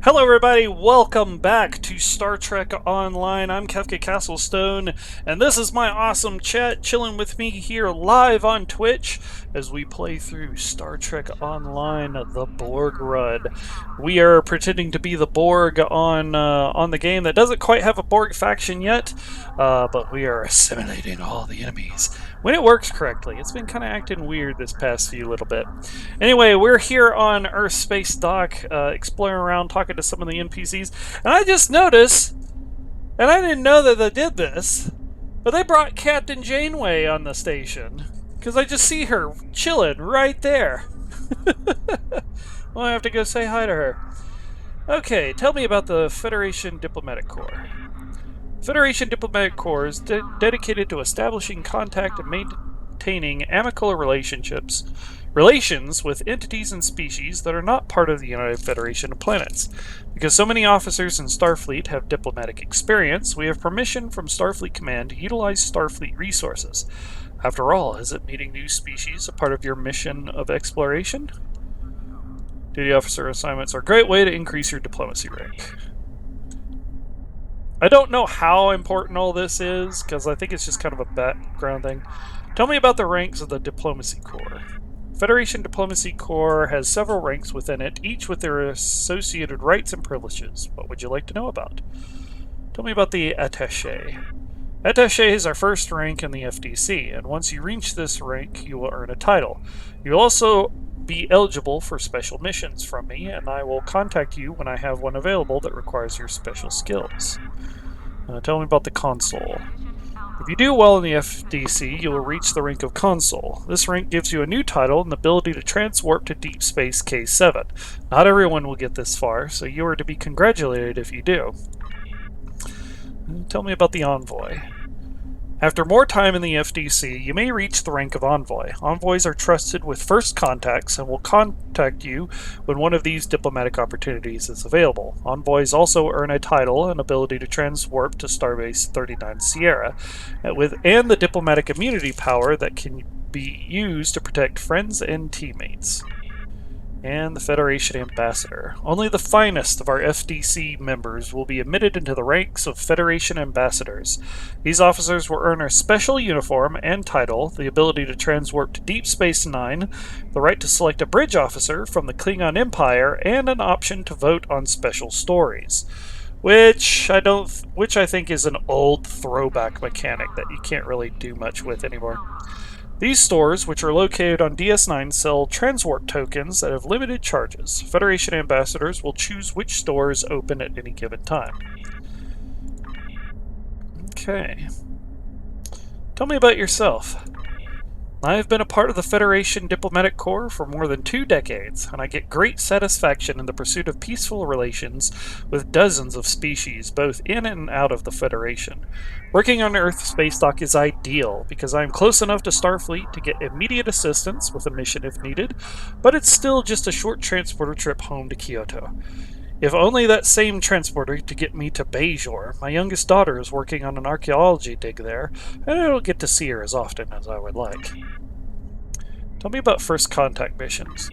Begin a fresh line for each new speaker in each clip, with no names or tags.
Hello everybody, welcome back to Star Trek Online. I'm Kefka Castlestone, and this is my awesome chat chilling with me here live on Twitch as we play through Star Trek Online, the Borg Run. We are pretending to be the Borg on the game that doesn't quite have a Borg faction yet, but we are assimilating all the enemies when it works correctly. It's been kind of acting weird this past few little bit. Anyway, we're here on Earth Space Dock, exploring around, talking to some of the NPCs, and I just noticed, and I didn't know that they did this, but they brought Captain Janeway on the station, because I just see her chilling right there. Well, I have to go say hi to her. Okay, tell me about the Federation Diplomatic Corps. Federation Diplomatic Corps is dedicated to establishing contact and maintaining amicable relations with entities and species that are not part of the United Federation of Planets. Because so many officers in Starfleet have diplomatic experience, we have permission from Starfleet Command to utilize Starfleet resources. After all, isn't meeting new species a part of your mission of exploration? Duty officer assignments are a great way to increase your diplomacy rank. I don't know how important all this is, because I think it's just kind of a background thing. Tell me about the ranks of the Diplomacy Corps. Federation Diplomacy Corps has several ranks within it, each with their associated rights and privileges. What would you like to know about? Tell me about the Attaché. Attaché is our first rank in the FDC, and once you reach this rank, you will earn a title. You will also be eligible for special missions from me, and I will contact you when I have one available that requires your special skills. Tell me about the Consul. If you do well in the FDC, you will reach the rank of Consul. This rank gives you a new title and the ability to transwarp to Deep Space K7. Not everyone will get this far, so you are to be congratulated if you do. Tell me about the Envoy. After more time in the FDC, you may reach the rank of Envoy. Envoys are trusted with first contacts and will contact you when one of these diplomatic opportunities is available. Envoys also earn a title and ability to transwarp to Starbase 39 Sierra, and the diplomatic immunity power that can be used to protect friends and teammates. And the Federation Ambassador. Only the finest of our FDC members will be admitted into the ranks of Federation Ambassadors. These officers will earn a special uniform and title, the ability to transwarp to Deep Space Nine, the right to select a bridge officer from the Klingon Empire, and an option to vote on special stories. Which I think is an old throwback mechanic that you can't really do much with anymore. These stores, which are located on DS9, sell transwarp tokens that have limited charges. Federation ambassadors will choose which stores open at any given time. Okay. Tell me about yourself. I have been a part of the Federation Diplomatic Corps for more than 2 decades, and I get great satisfaction in the pursuit of peaceful relations with dozens of species, both in and out of the Federation. Working on Earth Space Dock is ideal, because I am close enough to Starfleet to get immediate assistance with a mission if needed, but it's still just a short transporter trip home to Kyoto. If only that same transporter to get me to Bajor. My youngest daughter is working on an archaeology dig there, and I don't get to see her as often as I would like. Tell me about first contact missions.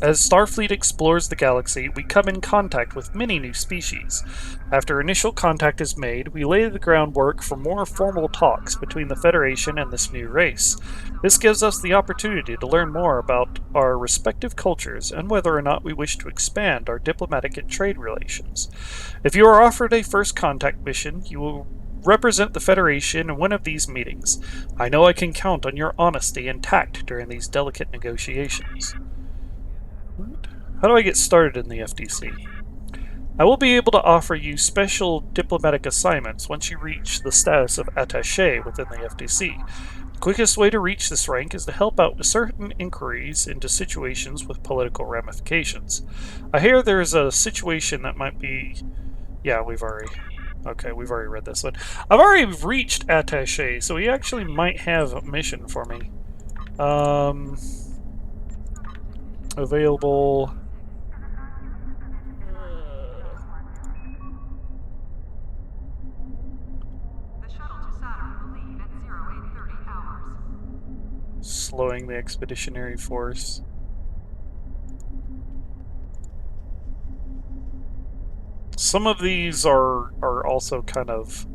As Starfleet explores the galaxy, we come in contact with many new species. After initial contact is made, we lay the groundwork for more formal talks between the Federation and this new race. This gives us the opportunity to learn more about our respective cultures and whether or not we wish to expand our diplomatic and trade relations. If you are offered a first contact mission, you will represent the Federation in one of these meetings. I know I can count on your honesty and tact during these delicate negotiations. How do I get started in the FDC? I will be able to offer you special diplomatic assignments once you reach the status of attaché within the FDC. The quickest way to reach this rank is to help out with certain inquiries into situations with political ramifications. I hear there is a situation that might be... Yeah, we've already read this one. I've already reached attaché, so he actually might have a mission for me. Available... Slowing the expeditionary force. Some of these are also kind of,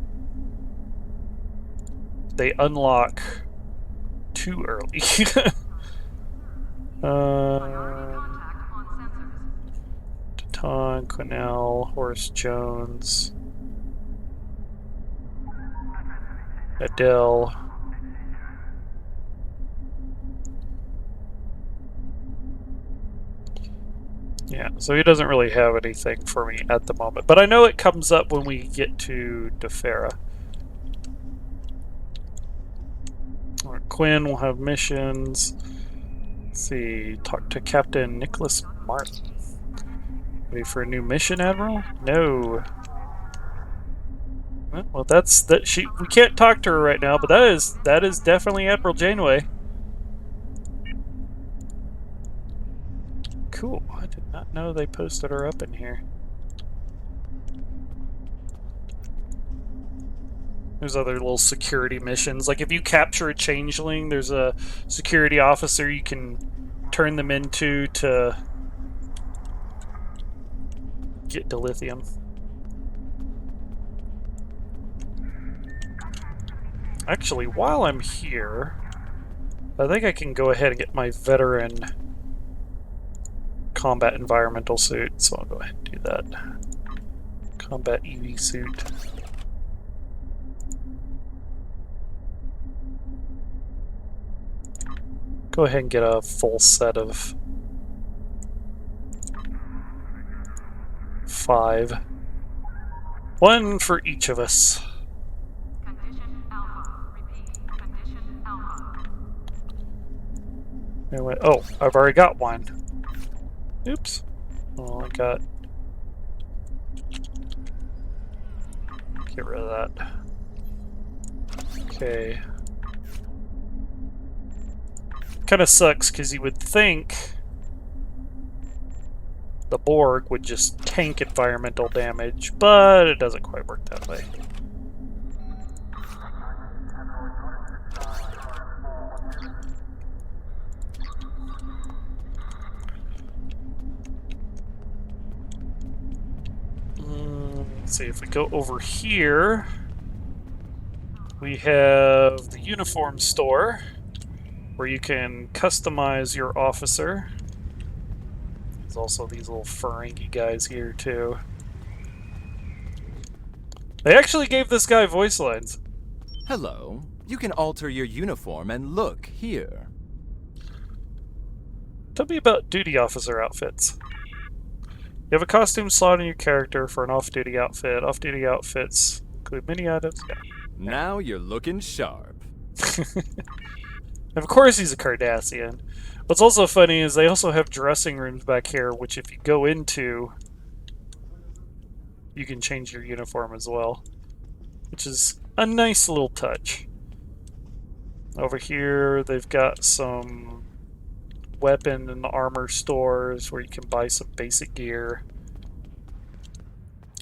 they unlock too early. Taton, Quinnell, Horace Jones, Adele. Yeah, so he doesn't really have anything for me at the moment. But I know it comes up when we get to DeFera. Quinn will have missions. Let's see, talk to Captain Nicholas Martin. Ready for a new mission, Admiral? No. Well, that's that. We can't talk to her right now, but that is definitely Admiral Janeway. Cool. I did not know they posted her up in here. There's other little security missions. Like if you capture a changeling, there's a security officer you can turn them into to get dilithium. Actually, while I'm here, I think I can go ahead and get my veteran combat environmental suit, so I'll go ahead and do that. Combat EV suit. Go ahead and get a full set of 5. 1 for each of us.
Condition Alpha. Repeat. Condition Alpha.
Anyway, oh, I've already got one. Oops. Well, I got... Get rid of that. Okay. Kind of sucks because you would think the Borg would just tank environmental damage, but it doesn't quite work that way. Let's see, if we go over here, we have the uniform store, where you can customize your officer. There's also these little Ferengi guys here, too. They actually gave this guy voice lines.
Hello. You can alter your uniform and look here.
Tell me about duty officer outfits. You have a costume slot in your character for an off-duty outfit. Off-duty outfits include mini items. Yeah.
Now you're looking sharp.
Of course he's a Cardassian. What's also funny is they also have dressing rooms back here, which if you go into, you can change your uniform as well, which is a nice little touch. Over here, they've got some weapon and armor stores where you can buy some basic gear.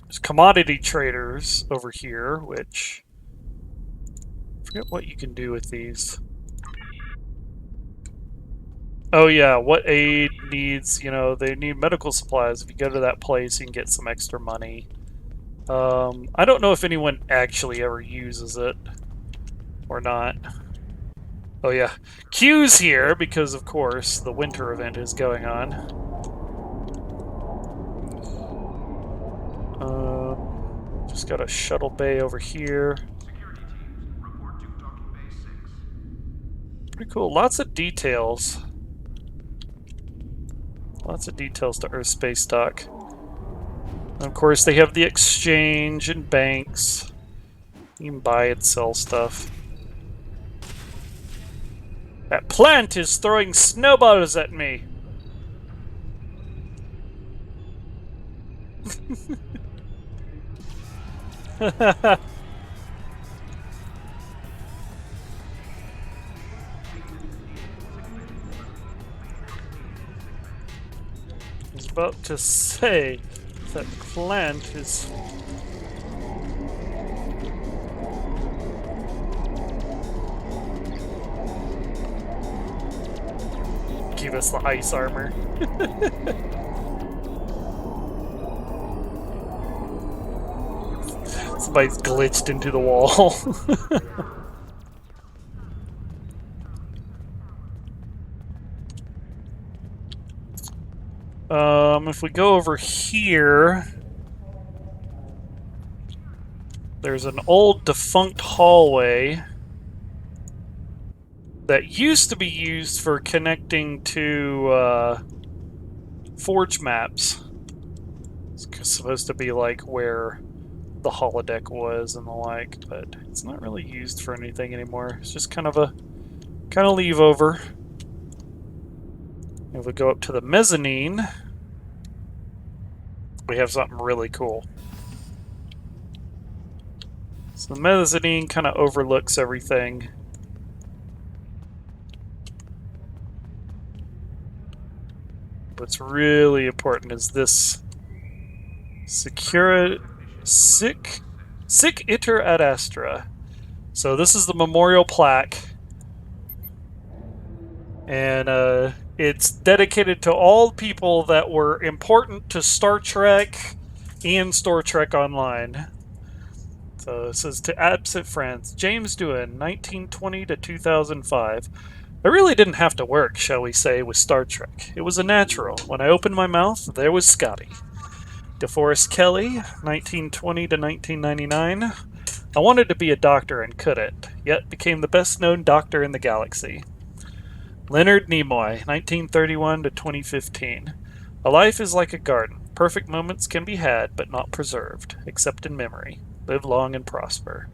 There's commodity traders over here, which I forget what you can do with these. Oh yeah, what aid needs, you know, they need medical supplies. If you go to that place, you can get some extra money. I don't know if anyone actually ever uses it or not. Oh yeah, Q's here because, of course, the winter event is going on. Just got a shuttle bay over here.
Security team, report to docking bay 6.
Pretty cool. Lots of details. Lots of details to Earth Space Dock. And of course, they have the exchange and banks. You can buy and sell stuff. That plant is throwing snowballs at me. I was about to say that plant is... Give us the ice armor. Somebody's glitched into the wall. If we go over here, there's an old defunct hallway that used to be used for connecting to forge maps. It's supposed to be like where the holodeck was and the like, but it's not really used for anything anymore. It's just kind of leave over. If we go up to the mezzanine, we have something really cool. So the mezzanine kind of overlooks everything. What's really important is this Secura Sic Iter ad Astra. So this is the memorial plaque, and it's dedicated to all people that were important to Star Trek and Star Trek Online. So it says to absent friends, James Doohan, 1920 to 2005. I really didn't have to work, shall we say, with Star Trek. It was a natural. When I opened my mouth, there was Scotty. DeForest Kelley, 1920 to 1999. I wanted to be a doctor and couldn't, yet became the best-known doctor in the galaxy. Leonard Nimoy, 1931 to 2015. A life is like a garden. Perfect moments can be had, but not preserved, except in memory. Live long and prosper.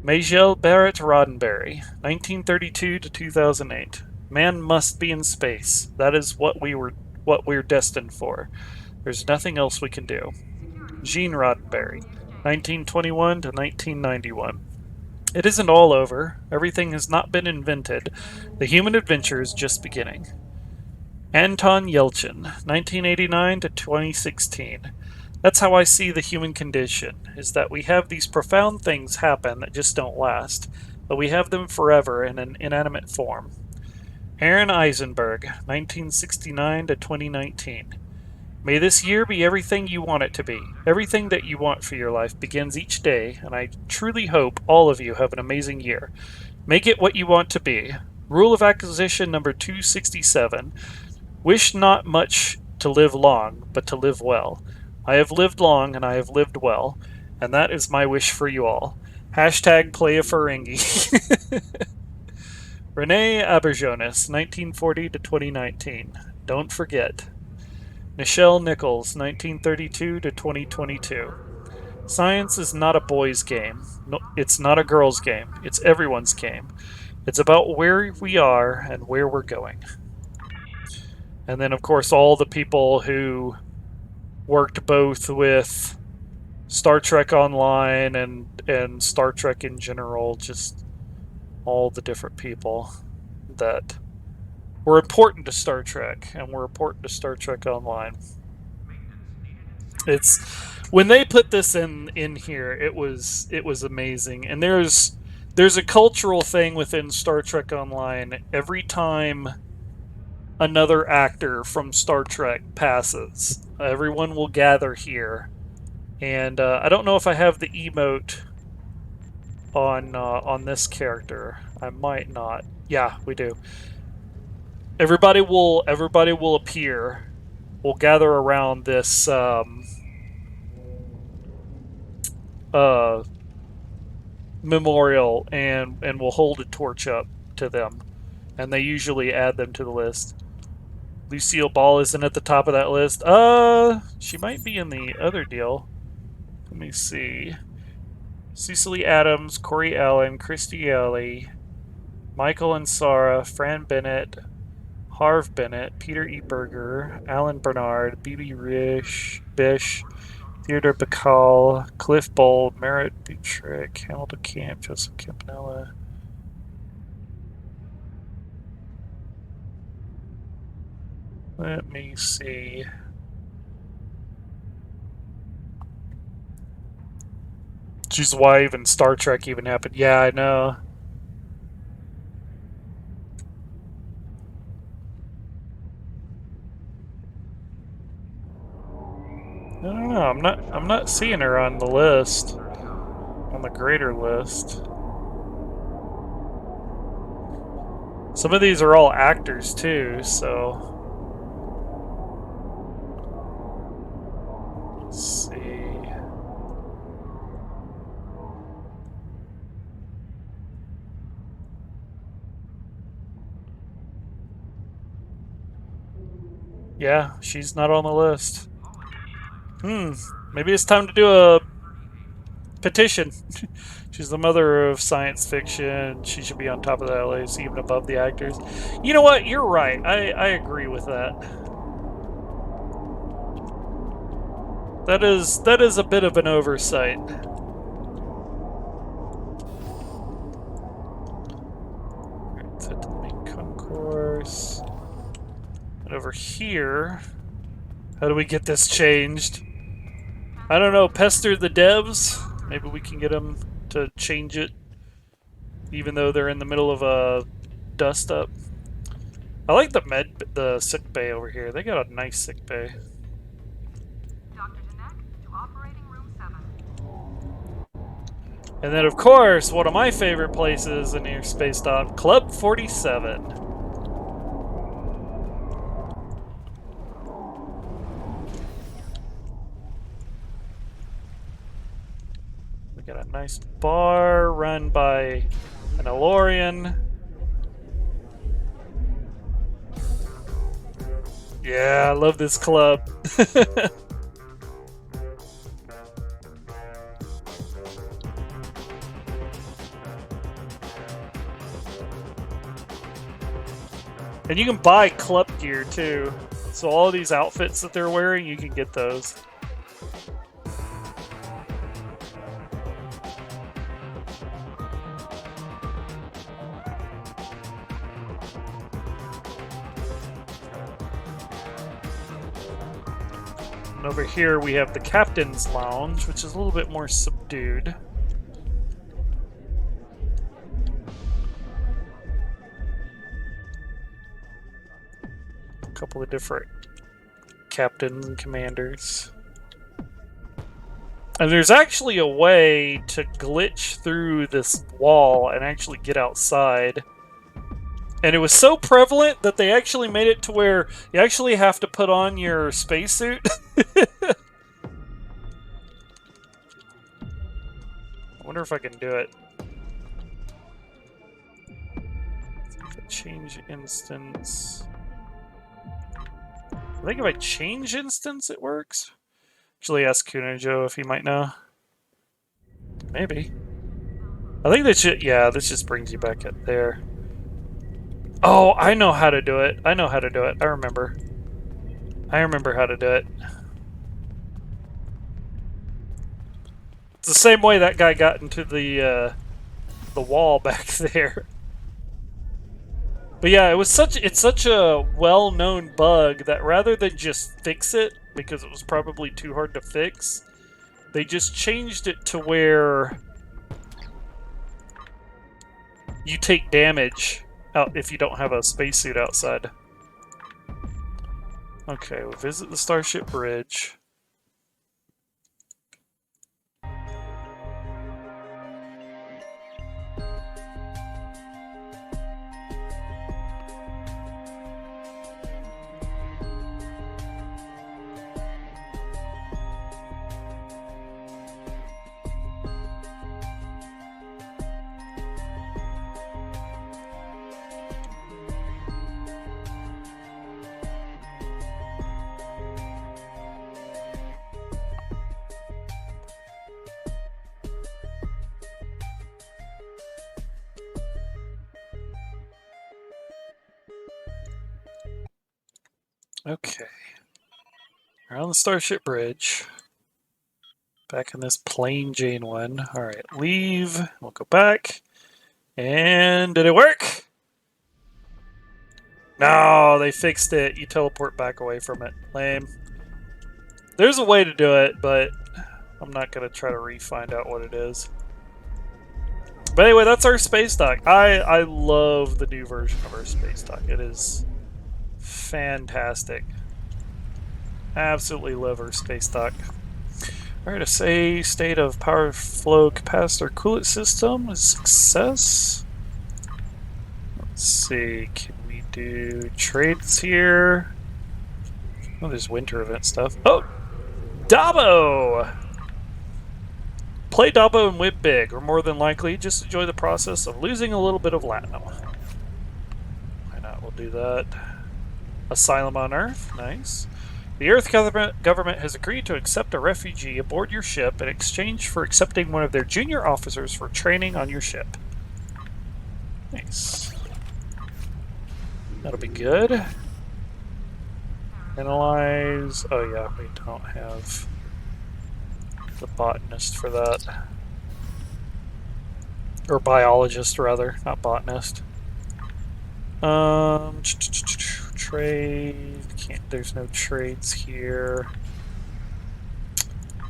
Majel Barrett Roddenberry, 1932 to 2008. Man must be in space. That is what we're destined for. There's nothing else we can do. Gene Roddenberry, 1921 to 1991. It isn't all over. Everything has not been invented. The human adventure is just beginning. Anton Yelchin, 1989 to 2016. That's how I see the human condition, is that we have these profound things happen that just don't last, but we have them forever in an inanimate form. Aaron Eisenberg, 1969 to 2019. May this year be everything you want it to be. Everything that you want for your life begins each day, and I truly hope all of you have an amazing year. Make it what you want to be. Rule of acquisition number 267. Wish not much to live long, but to live well. I have lived long and I have lived well, and that is my wish for you all. Hashtag play a Ferengi. Renee Aberjonis, 1940 to 2019. Don't forget. Nichelle Nichols, 1932 to 2022. Science is not a boys' game. No, it's not a girls' game. It's everyone's game. It's about where we are and where we're going. And then, of course, all the people who worked both with Star Trek Online and Star Trek in general, just all the different people that were important to Star Trek and were important to Star Trek Online. It's when they put this in here, it was amazing. And there's a cultural thing within Star Trek Online. Every time another actor from Star Trek passes, everyone will gather here. And I don't know if I have the emote on this character. I might not. Yeah, we do. Everybody will appear. We'll gather around this memorial and we'll hold a torch up to them. And they usually add them to the list. Lucille Ball isn't at the top of that list. She might be in the other deal. Let me see. Cecily Adams, Corey Allen, Christy Alley, Michael and Sarah, Fran Bennett, Harv Bennett, Peter E. Berger, Alan Bernard, B.B. Bish, Theodore Bacall, Cliff Bold, Merritt Butrick, Hamilton Camp, Joseph Campanella. Let me see. She's why even Star Trek even happened. Yeah, I know. I don't know. I'm not seeing her on the list. on the greater list. Some of these are all actors too, so let's see. Yeah, she's not on the list. Maybe it's time to do a petition. She's the mother of science fiction. She should be on top of that list, even above the actors. You know what? You're right. I agree with that. That is a bit of an oversight. Let's head to the main concourse. And over here, how do we get this changed? I don't know. Pester the devs. Maybe we can get them to change it, even though they're in the middle of a dust up. I like the sick bay over here. They got a nice sick bay.
Dr. Janek to operating room 7.
And then, of course, one of my favorite places in your space dock, Club 47. We got a nice bar run by an Elorian. Yeah, I love this club. And you can buy club gear too. So all these outfits that they're wearing, you can get those. And over here we have the Captain's Lounge, which is a little bit more subdued. A couple of different captains and commanders. And there's actually a way to glitch through this wall and actually get outside. And it was so prevalent that they actually made it to where you actually have to put on your spacesuit. I wonder if I can do it. If I change instance. I think if I change instance, it works. Actually, ask Kunojo if he might know. Maybe. I think that should. Yeah, this just brings you back up there. Oh, I know how to do it. I know how to do it. I remember. I remember how to do it. It's the same way that guy got into the wall back there. But yeah, it's such a well-known bug that rather than just fix it, because it was probably too hard to fix, they just changed it to where you take damage out if you don't have a spacesuit outside. Okay, we'll visit the Starship Bridge. Okay. We're on the Starship Bridge. Back in this plain Jane one. Alright, leave. We'll go back. And did it work? No, they fixed it. You teleport back away from it. Lame. There's a way to do it, but I'm not going to try to re-find out what it is. But anyway, that's our space dock. I love the new version of our space dock. It is fantastic. Absolutely love our space dock. Alright, a say state of power flow capacitor coolant system is success. Let's see, can we do trades here? Oh, there's winter event stuff. Oh! Dabo! Play Dabo and whip big, or more than likely, just enjoy the process of losing a little bit of Latinum. Why not? We'll do that. Asylum on Earth, nice. The Earth government has agreed to accept a refugee aboard your ship in exchange for accepting one of their junior officers for training on your ship. Nice. That'll be good. Analyze. Oh yeah, we don't have the botanist for that. Or biologist, rather, not botanist. Trade. There's no trades here.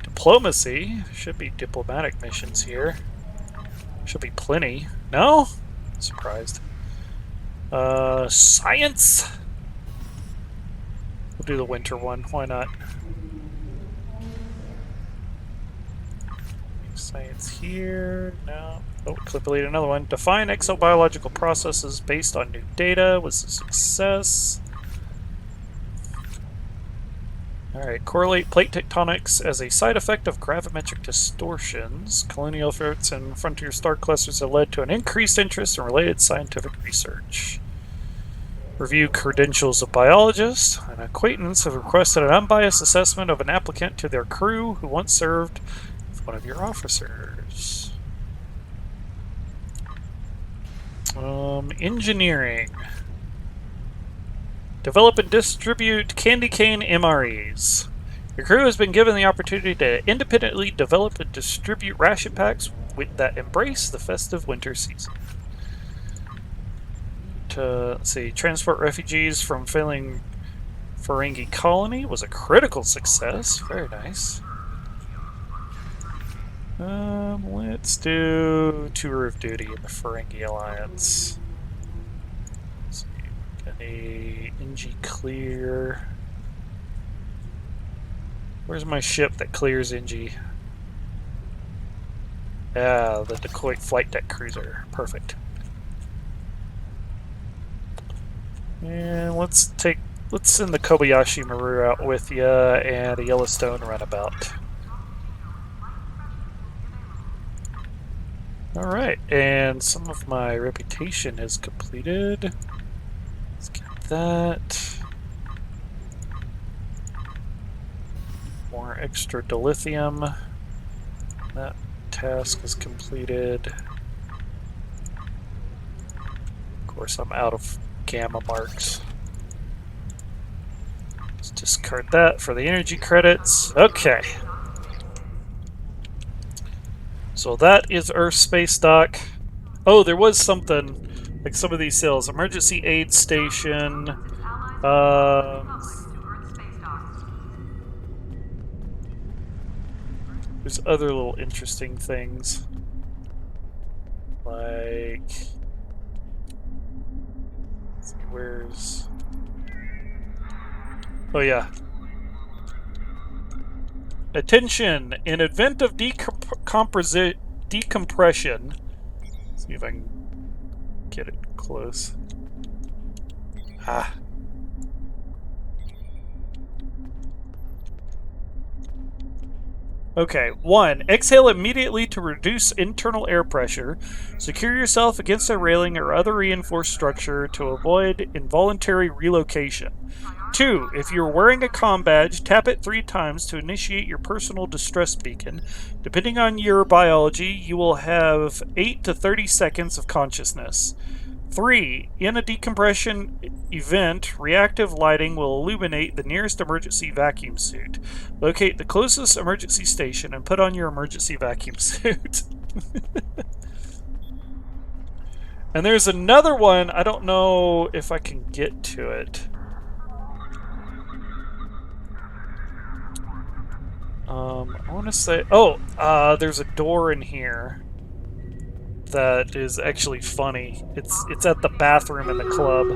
Diplomacy. Should be diplomatic missions here. Should be plenty. No? Surprised. Science. We'll do the winter one. Why not? Science here. No. Oh, clip delete another one. Define exobiological processes based on new data was a success. Alright, correlate plate tectonics as a side effect of gravimetric distortions. Colonial efforts and frontier star clusters have led to an increased interest in related scientific research. Review credentials of biologists. An acquaintance have requested an unbiased assessment of an applicant to their crew who once served with one of your officers. Engineering. Develop and distribute candy cane MREs. Your crew has been given the opportunity to independently develop and distribute ration packs that embrace the festive winter season. Let's see, transport refugees from failing Ferengi colony was a critical success. Very nice. Let's do tour of duty in the Ferengi Alliance. Let's see, got a NG clear. Where's my ship that clears NG? Ah, the Decoy flight deck cruiser. Perfect. And let's send the Kobayashi Maru out with you and a Yellowstone runabout. Alright, and some of my reputation is completed. Let's get that. More extra dilithium. That task is completed. Of course, I'm out of gamma marks. Let's discard that for the energy credits. Okay. So that is Earth Space Dock. Oh, there was something, like some of these sales. Emergency Aid Station. There's other little interesting things. Like... let's see, where's... oh yeah. Attention! In event of decompression... let's see if I can get it close. Ah. Okay, 1. Exhale immediately to reduce internal air pressure. Secure yourself against a railing or other reinforced structure to avoid involuntary relocation. 2. If you're wearing a comm badge, tap it 3 times to initiate your personal distress beacon. Depending on your biology, you will have 8 to 30 seconds of consciousness. 3. In a decompression event, reactive lighting will illuminate the nearest emergency vacuum suit. Locate the closest emergency station and put on your emergency vacuum suit. And there's another one, I don't know if I can get to it. I want to say... oh, there's a door in here that is actually funny. It's at the bathroom in the club.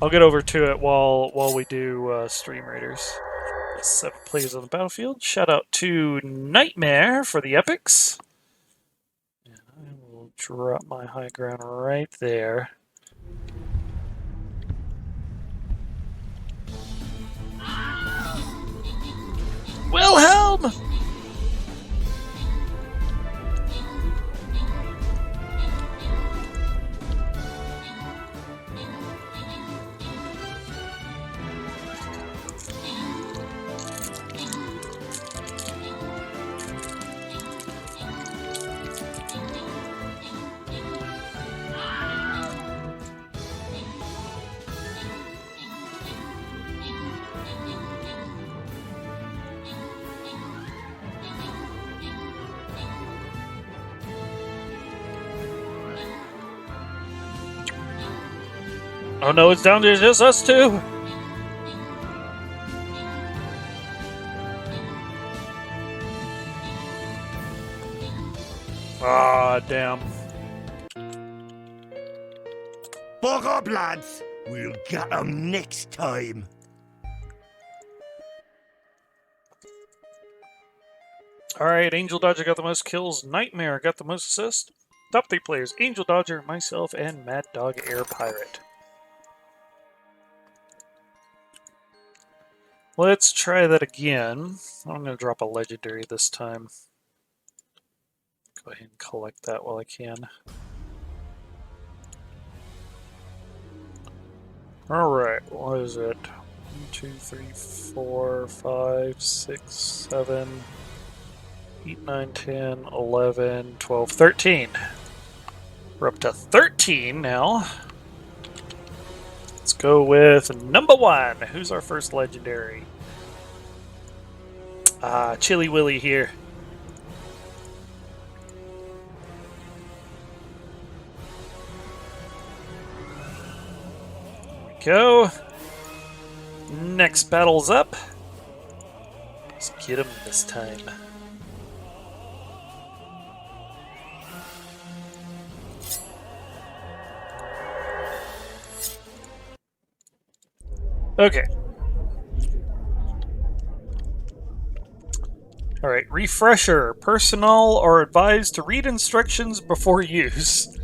I'll get over to it while we do Stream Raiders. 7 players on the battlefield. Shout out to Nightmare for the epics. And I will drop my high ground right there. Wilhelm! Oh no, it's down to just us two! Ah, damn.
Buck up, lads! We'll get 'em next time.
Alright, Angel Dodger got the most kills, Nightmare got the most assists. Top 3 players, Angel Dodger, myself, and Mad Dog Air Pirate. Let's try that again. I'm going to drop a legendary this time. Go ahead and collect that while I can. Alright, what is it? 1, 2, 3, 4, 5, 6, 7, 8, 9, 10, 11, 12, 13. We're up to 13 now. Let's go with number 1. Who's our first legendary? Chili Willy here. There we go. Next battle's up. Let's get him this time. Okay. Alright, refresher. Personnel are advised to read instructions before use.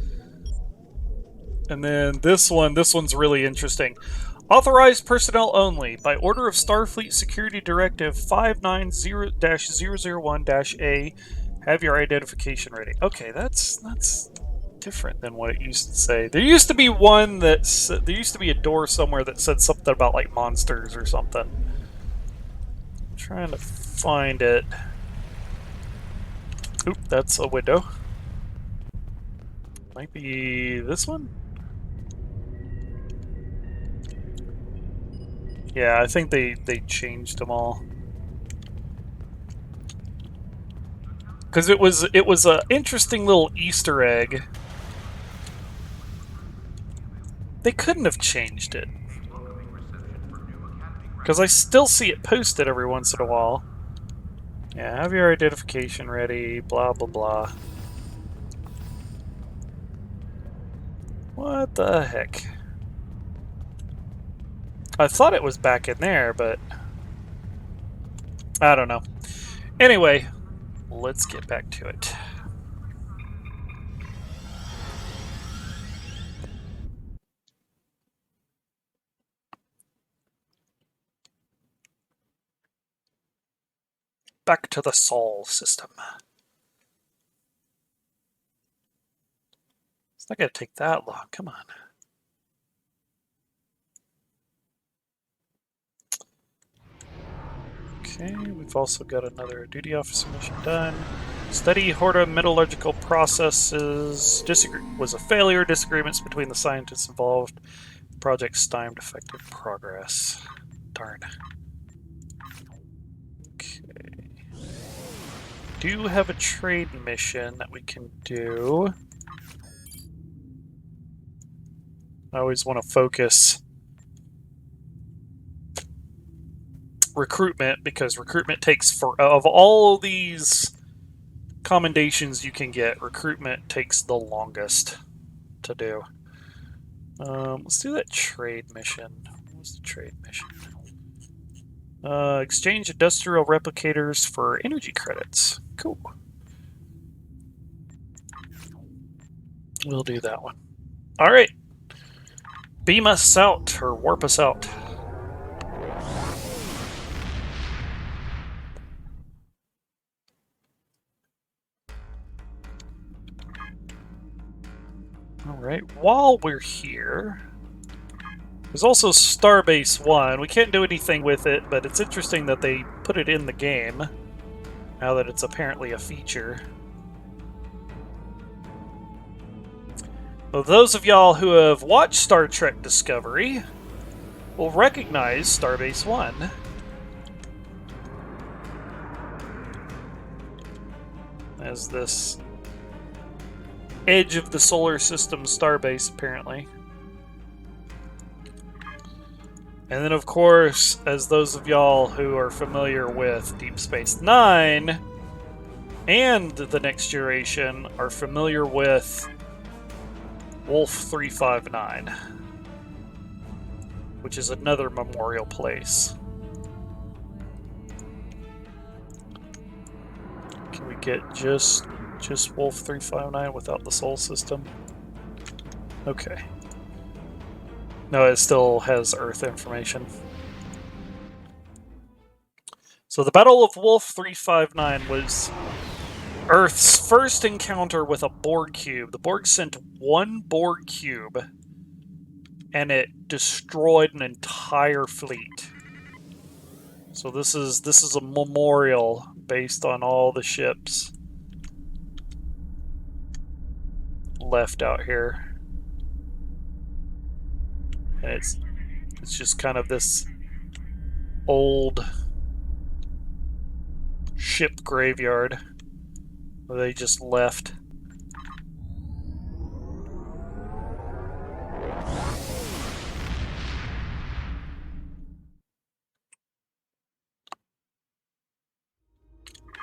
And then this one's really interesting. Authorized personnel only. By order of Starfleet Security Directive 590-001-A, have your identification ready. Okay, that's different than what it used to say. There used to be one that there used to be a door somewhere that said something about like monsters or something. I'm trying to find it. Oop, that's a window. Might be this one? Yeah, I think they changed them all. Because it was a interesting little Easter egg. They couldn't have changed it. Because I still see it posted every once in a while. Yeah, have your identification ready, blah blah blah. What the heck? I thought it was back in there, but I don't know. Anyway, let's get back to it. Back to the Sol system. It's not going to take that long. Come on. Okay, we've also got another duty officer mission done. Study Horta metallurgical processes was a failure. Disagreements between the scientists involved. Project stymied effective progress. Darn. Okay. Do have a trade mission that we can do. I always want to focus recruitment, because recruitment takes of all these commendations you can get, recruitment takes the longest to do. Let's do that trade mission. What was the trade mission? Exchange industrial replicators for energy credits. Cool. We'll do that one. All right. Beam us out, or warp us out. All right. While we're here, there's also Starbase 1. We can't do anything with it, but it's interesting that they put it in the game, now that it's apparently a feature. Well, those of y'all who have watched Star Trek Discovery will recognize Starbase 1. As this edge of the solar system starbase, apparently. And then, of course, as those of y'all who are familiar with Deep Space Nine and The Next Generation are familiar with Wolf 359, which is another memorial place. Can we get just Wolf 359 without the Sol system? Okay. No, it still has Earth information. So the Battle of Wolf 359 was Earth's first encounter with a Borg cube. The Borg sent one Borg cube, and it destroyed an entire fleet. So this is a memorial based on all the ships left out here. And it's just kind of this old ship graveyard where they just left.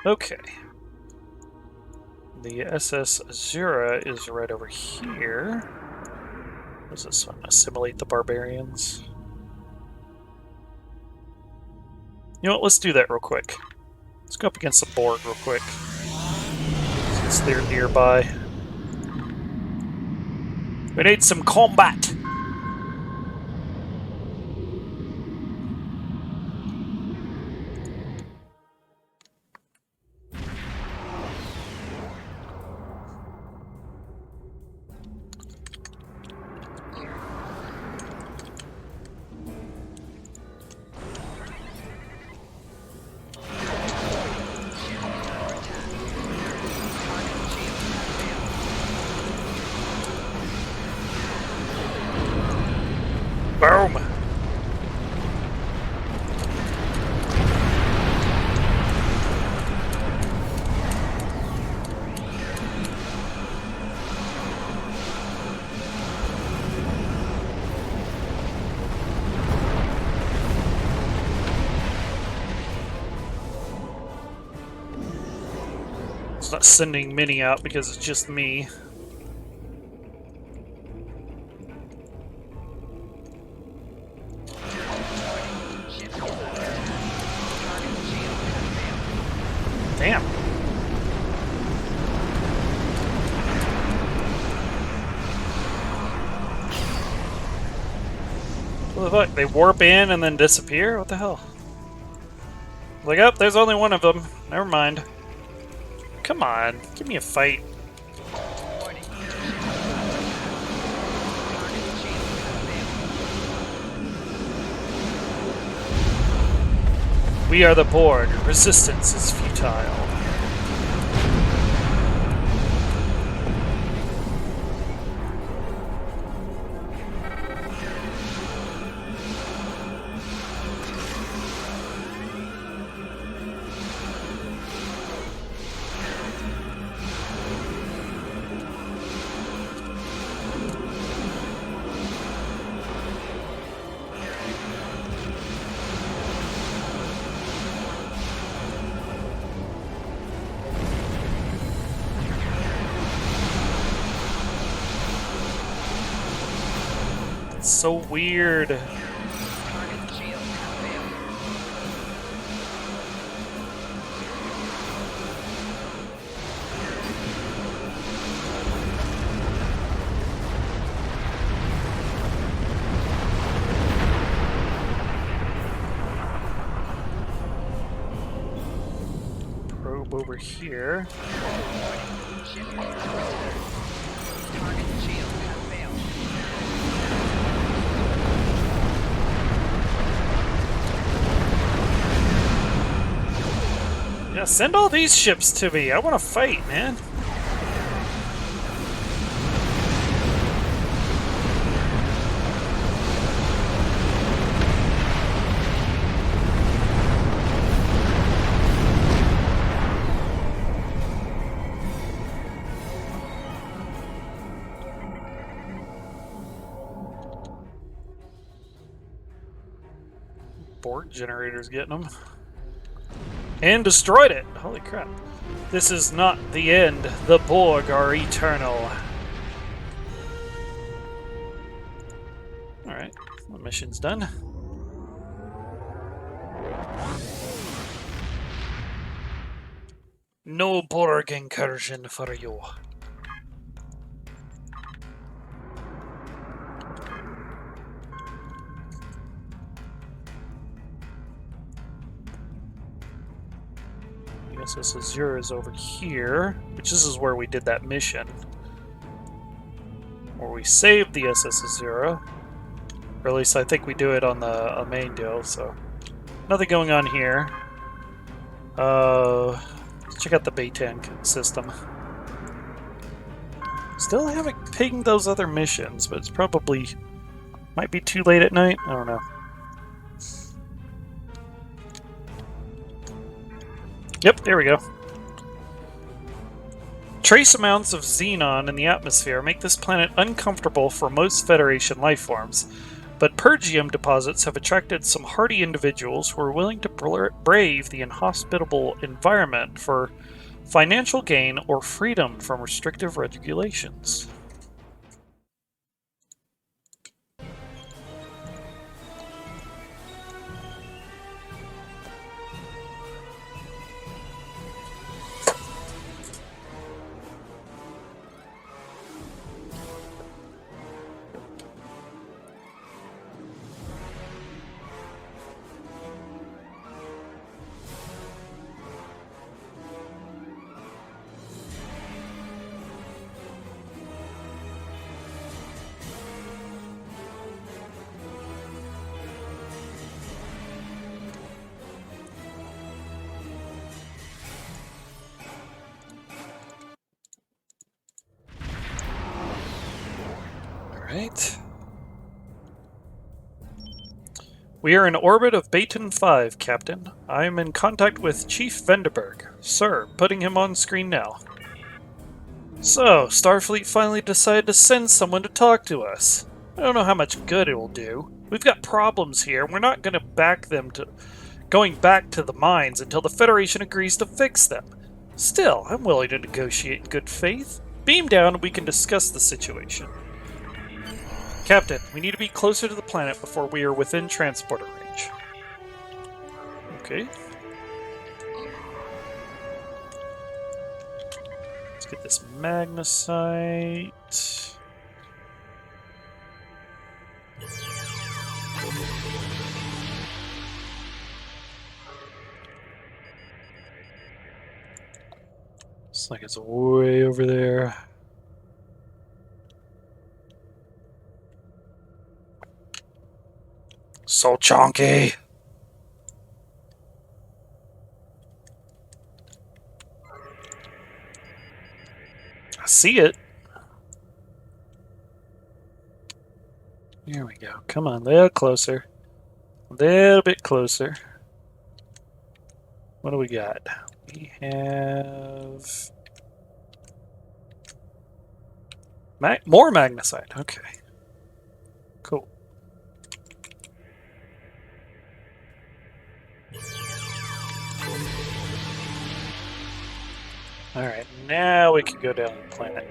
Okay. The SS Azura is right over here. What is this one? Assimilate the barbarians. You know what? Let's do that real quick. Let's go up against the Borg real quick, since they're nearby. We need some combat! Boom! It's not sending Minnie out because it's just me. Damn. What the fuck? They warp in and then disappear? What the hell? Like, oh, there's only one of them. Never mind. Come on, give me a fight. We are the Borg. Resistance is futile. So weird. over here.
Target shield has failed.
Yeah, send all these ships to me. I want to fight, man. Borg generator's getting them. And destroyed it! Holy crap. This is not the end. The Borg are eternal. Alright, the mission's done. No Borg incursion for you. SS Azure is over here, which this is where we did that mission. Where we saved the SS Azure. Or at least I think we do it on the main deal, so. Nothing going on here. Let's check out the Baytank system. Still haven't pinged those other missions, but it's probably might be too late at night. I don't know. Yep, there we go. Trace amounts of xenon in the atmosphere make this planet uncomfortable for most Federation life forms, but Pergium deposits have attracted some hardy individuals who are willing to brave the inhospitable environment for financial gain or freedom from restrictive regulations. Alright. We are in orbit of Baton 5, Captain. I am in contact with Chief Vandenberg. Sir, putting him on screen now. So, Starfleet finally decided to send someone to talk to us. I don't know how much good it will do. We've got problems here, and we're not going to back them to going back to the mines until the Federation agrees to fix them. Still, I'm willing to negotiate in good faith. Beam down and we can discuss the situation. Captain, we need to be closer to the planet before we are within transporter range. Okay. Let's get this magnesite. Looks like it's way over there. So chunky. I see it. Here we go. Come on, a little closer. A little bit closer. What do we got? We have more magnesite. Okay. Cool. Alright, now we can go down the planet.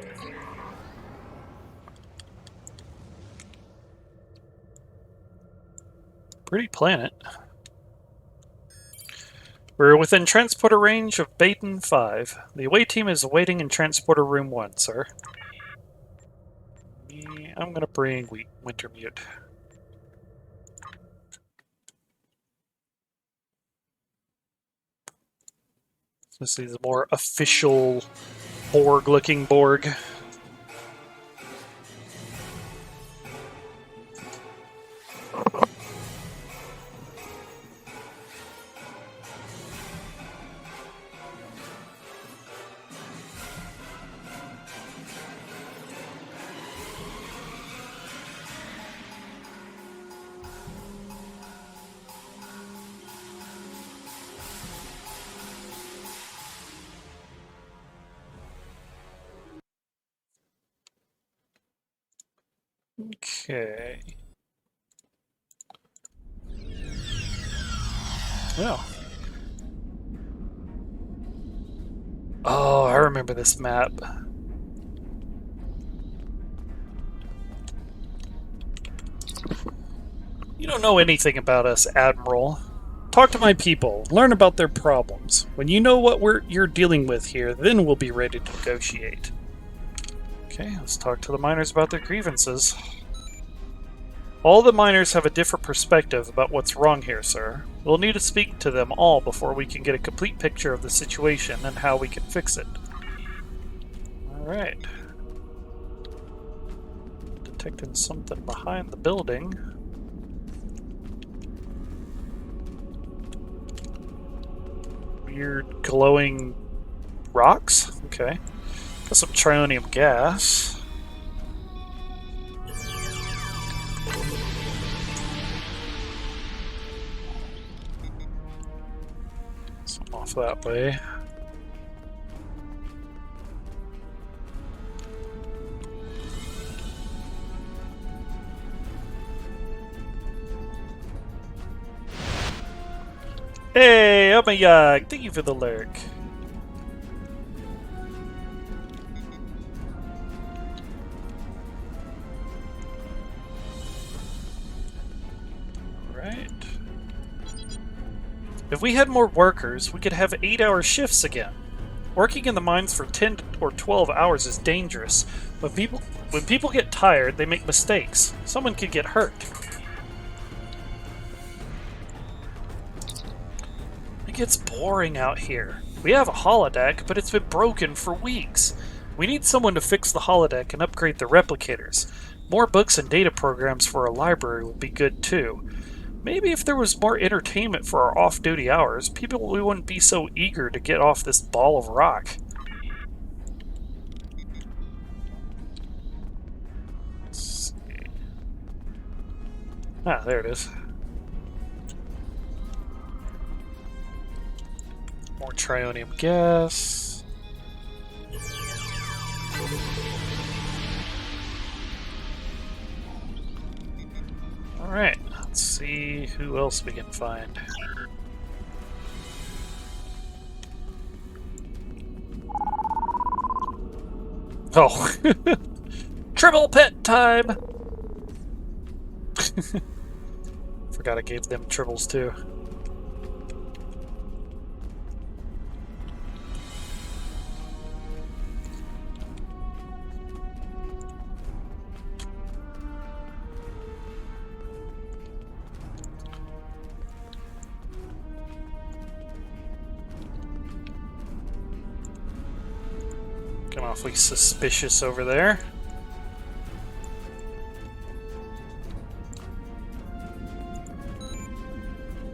Pretty planet. We're within transporter range of Baton 5. The away team is waiting in transporter room 1, sir. I'm gonna bring Wintermute. This is a more official Borg-looking Borg. Okay. Well. Oh, I remember this map. You don't know anything about us, Admiral. Talk to my people. Learn about their problems. When you know what you're dealing with here, then we'll be ready to negotiate. Okay, let's talk to the miners about their grievances. All the miners have a different perspective about what's wrong here, sir. We'll need to speak to them all before we can get a complete picture of the situation and how we can fix it. Alright. Detecting something behind the building. Weird glowing rocks? Okay. Got some trionium gas. Some off that way. Hey, I'm a Yag. Thank you for the lurk. Alright. If we had more workers, we could have 8-hour shifts again. Working in the mines for 10 or 12 hours is dangerous. When people get tired, they make mistakes. Someone could get hurt. It gets boring out here. We have a holodeck, but it's been broken for weeks. We need someone to fix the holodeck and upgrade the replicators. More books and data programs for our library would be good too. Maybe if there was more entertainment for our off-duty hours, we wouldn't be so eager to get off this ball of rock. Let's see. Ah, there it is. More trionium gas. Alright, let's see who else we can find. Oh, triple pet time! Forgot I gave them tribbles too. Awfully suspicious over there.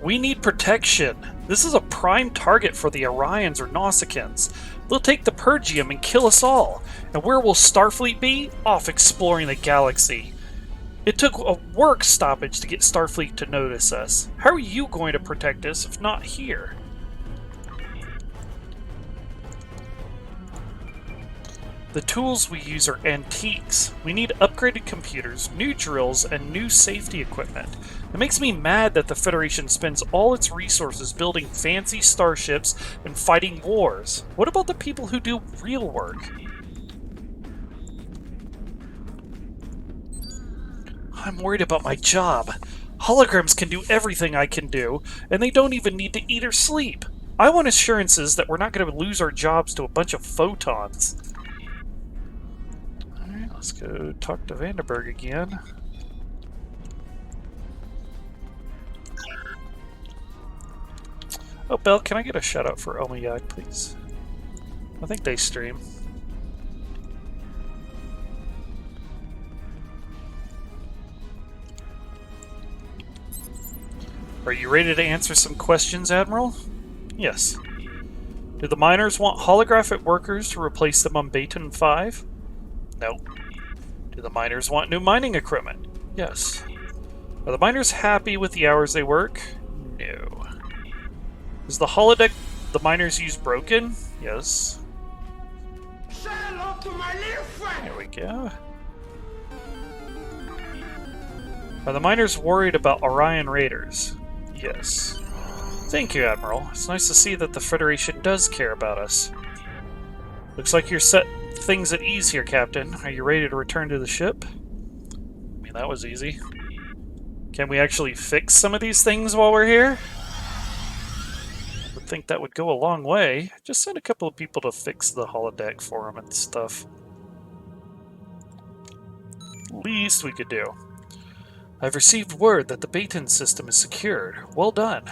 We need protection. This is a prime target for the Orions or Nausicaans. They'll take the Purgium and kill us all. And where will Starfleet be? Off exploring the galaxy. It took a work stoppage to get Starfleet to notice us. How are you going to protect us if not here? The tools we use are antiques. We need upgraded computers, new drills, and new safety equipment. It makes me mad that the Federation spends all its resources building fancy starships and fighting wars. What about the people who do real work? I'm worried about my job. Holograms can do everything I can do, and they don't even need to eat or sleep. I want assurances that we're not going to lose our jobs to a bunch of photons. Let's go talk to Vandenberg again. Oh, Belle, can I get a shout out for Omiyag, please? I think they stream. Are you ready to answer some questions, Admiral? Yes. Do the miners want holographic workers to replace them on Baton 5? No. Do the miners want new mining equipment? Yes. Are the miners happy with the hours they work? No. Is the holodeck the miners use broken? Yes.
Say hello to my little friend!
There we go. Are the miners worried about Orion raiders? Yes. Thank you, Admiral. It's nice to see that the Federation does care about us. Looks like you're set things at ease here, Captain. Are you ready to return to the ship? I mean, that was easy. Can we actually fix some of these things while we're here? I would think that would go a long way. Just send a couple of people to fix the holodeck for them and stuff. Least we could do. I've received word that the Baton system is secured. Well done.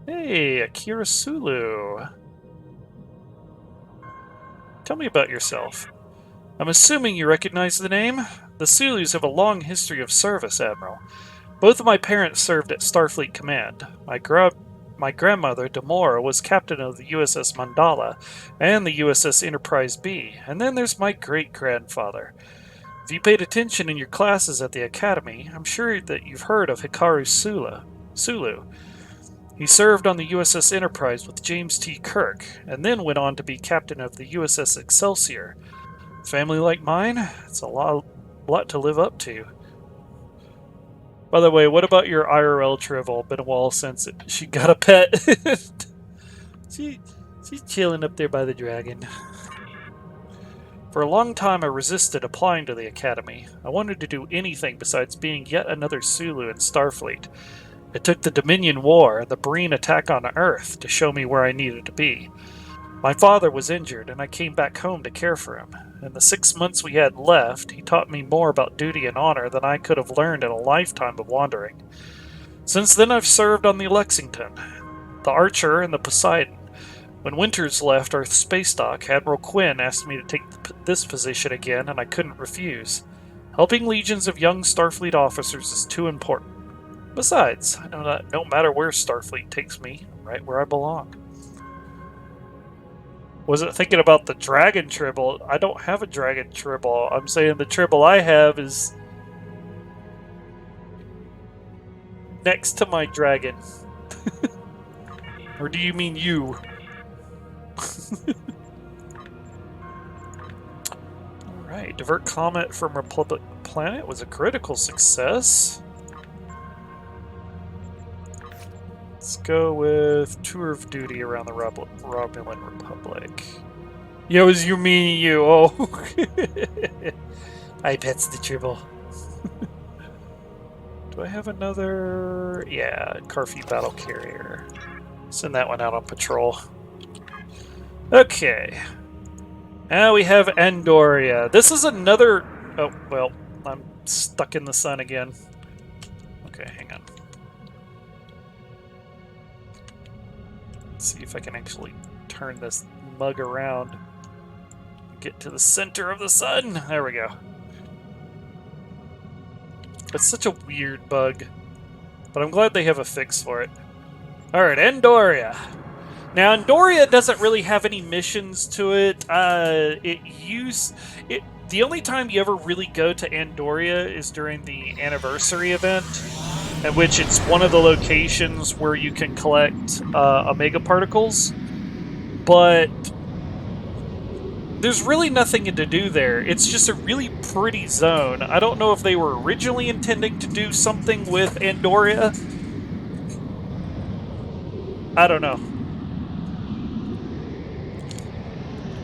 Hey, Akira Sulu. Tell me about yourself. I'm assuming you recognize the name? The Sulus have a long history of service, Admiral. Both of my parents served at Starfleet Command. My grandmother, Demora, was captain of the USS Mandala and the USS Enterprise B. And then there's my great-grandfather. If you paid attention in your classes at the Academy, I'm sure that you've heard of Hikaru Sulu. He served on the USS Enterprise with James T. Kirk, and then went on to be captain of the USS Excelsior. Family like mine, it's a lot to live up to. By the way, what about your IRL Trivel? Been a while since she got a pet. She's chilling up there by the dragon. For a long time I resisted applying to the Academy. I wanted to do anything besides being yet another Sulu in Starfleet. It took the Dominion War and the Breen attack on Earth to show me where I needed to be. My father was injured, and I came back home to care for him. In the 6 months we had left, he taught me more about duty and honor than I could have learned in a lifetime of wandering. Since then I've served on the Lexington, the Archer, and the Poseidon. When Winters left Earth Space Dock, Admiral Quinn asked me to take this position again, and I couldn't refuse. Helping legions of young Starfleet officers is too important. Besides, I know that no matter where Starfleet takes me, I'm right where I belong. Wasn't thinking about the dragon tribble. I don't have a dragon tribble. I'm saying the tribble I have is next to my dragon. Or do you mean you? Alright, divert comet from Republic planet was a critical success. Let's go with tour of duty around the Romulan Republic. Yo, is you mean you? Oh, I pet's the tribble. Do I have another? Yeah, Carfi battle carrier. Send that one out on patrol. Okay. Now we have Andoria. This is another. Oh well, I'm stuck in the sun again. Okay, hang on. See if I can actually turn this mug around. Get to the center of the sun. There we go. It's such a weird bug, but I'm glad they have a fix for it. Alright, Andoria. Now, Andoria doesn't really have any missions to it. The only time you ever really go to Andoria is during the anniversary event, at which it's one of the locations where you can collect Omega particles, but there's really nothing to do there. It's just a really pretty zone. I don't know if they were originally intending to do something with Andoria. I don't know.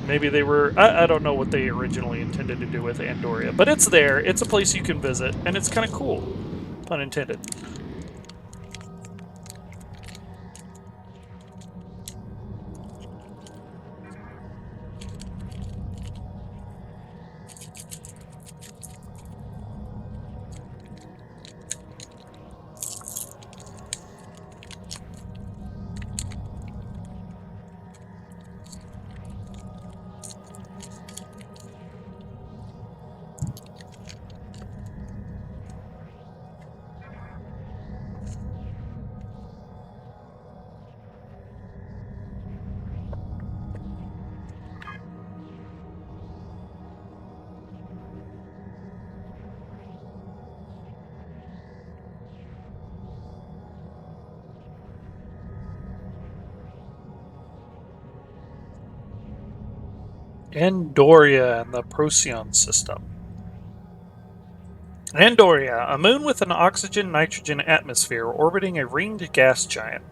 Maybe they were... I don't know what they originally intended to do with Andoria, but it's there. It's a place you can visit, and it's kind of cool. Pun intended. Andoria and the Procyon system. Andoria, a moon with an oxygen-nitrogen atmosphere orbiting a ringed gas giant.